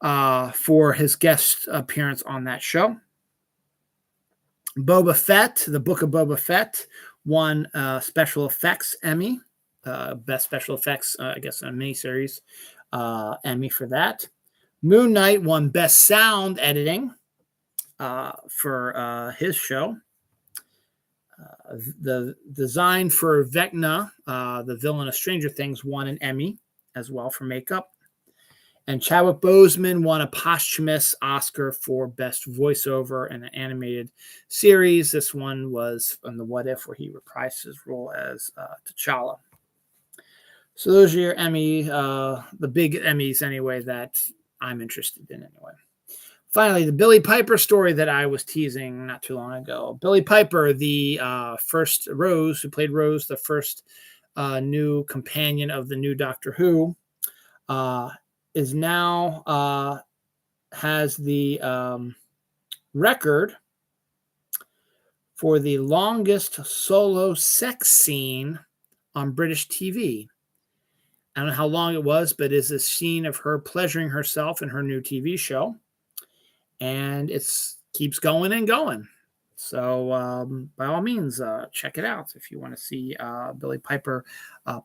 for his guest appearance on that show. Boba Fett, the Book of Boba Fett, won special effects Emmy, best special effects, I guess, in a miniseries Emmy for that. Moon Knight won best sound editing for his show. The design for Vecna, the villain of Stranger Things, won an Emmy as well for makeup. And Chadwick Boseman won a posthumous Oscar for Best Voiceover in an animated series. This one was on the What If, where he reprised his role as T'Challa. So those are your Emmy, the big Emmys anyway, that I'm interested in anyway. Finally, the Billy Piper story that I was teasing not too long ago. Billy Piper, the first Rose, who played Rose, the first new companion of the new Doctor Who, is now has the record for the longest solo sex scene on British TV. I don't know how long it was, but it's a scene of her pleasuring herself in her new TV show. And it keeps going and going. So by all means, check it out. If you want to see Billy Piper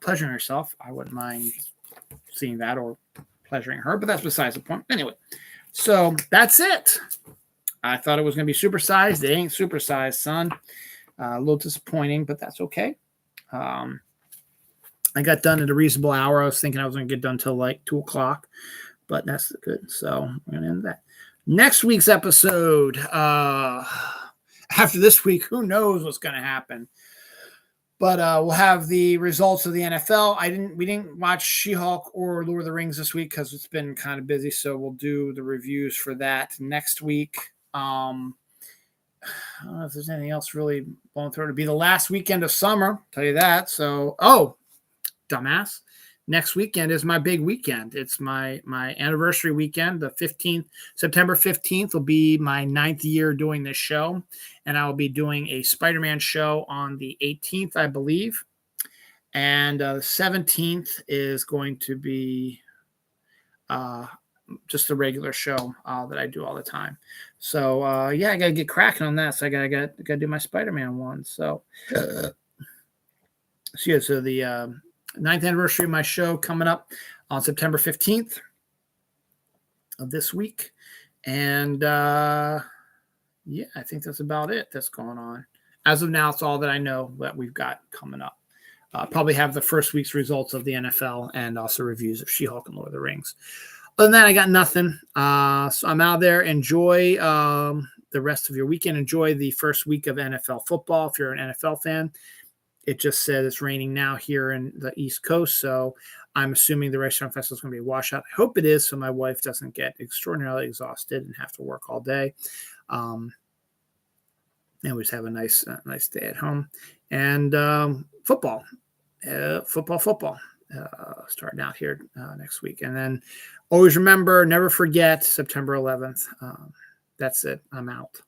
pleasuring herself, I wouldn't mind seeing that, or pleasuring her, but that's besides the point. Anyway, so that's it. I thought it was going to be supersized. It ain't supersized, son. A little disappointing, but that's okay. I got done at a reasonable hour. I was thinking I was going to get done till like 2 o'clock, but that's good. So we're going to end that. Next week's episode, after this week, who knows what's going to happen. But we'll have the results of the NFL. We didn't watch She-Hulk or Lord of the Rings this week because it's been kind of busy. So we'll do the reviews for that next week. I don't know if there's anything else really blowing through. It'll be the last weekend of summer, I'll tell you that. So, dumbass. Next weekend is my big weekend. It's my anniversary weekend. The 15th, September 15th will be my 9th year doing this show. And I will be doing a Spider-Man show on the 18th, I believe. And the 17th is going to be just a regular show that I do all the time. So, I got to get cracking on that. So I got to do my Spider-Man one. So, so the 9th anniversary of my show coming up on September 15th of this week. And I think that's about it that's going on. as of now, it's all that I know that we've got coming up. Probably have the first week's results of the NFL and also reviews of She-Hulk and Lord of the Rings. Other than that, I got nothing. So I'm out there. Enjoy the rest of your weekend. Enjoy the first week of NFL football if you're an NFL fan. It just said it's raining now here in the East Coast, so I'm assuming the Restaurant Festival is going to be a washout. I hope it is, so my wife doesn't get extraordinarily exhausted and have to work all day. And we just have a nice day at home. And football, starting out here next week. And then always remember, never forget September 11th. That's it. I'm out.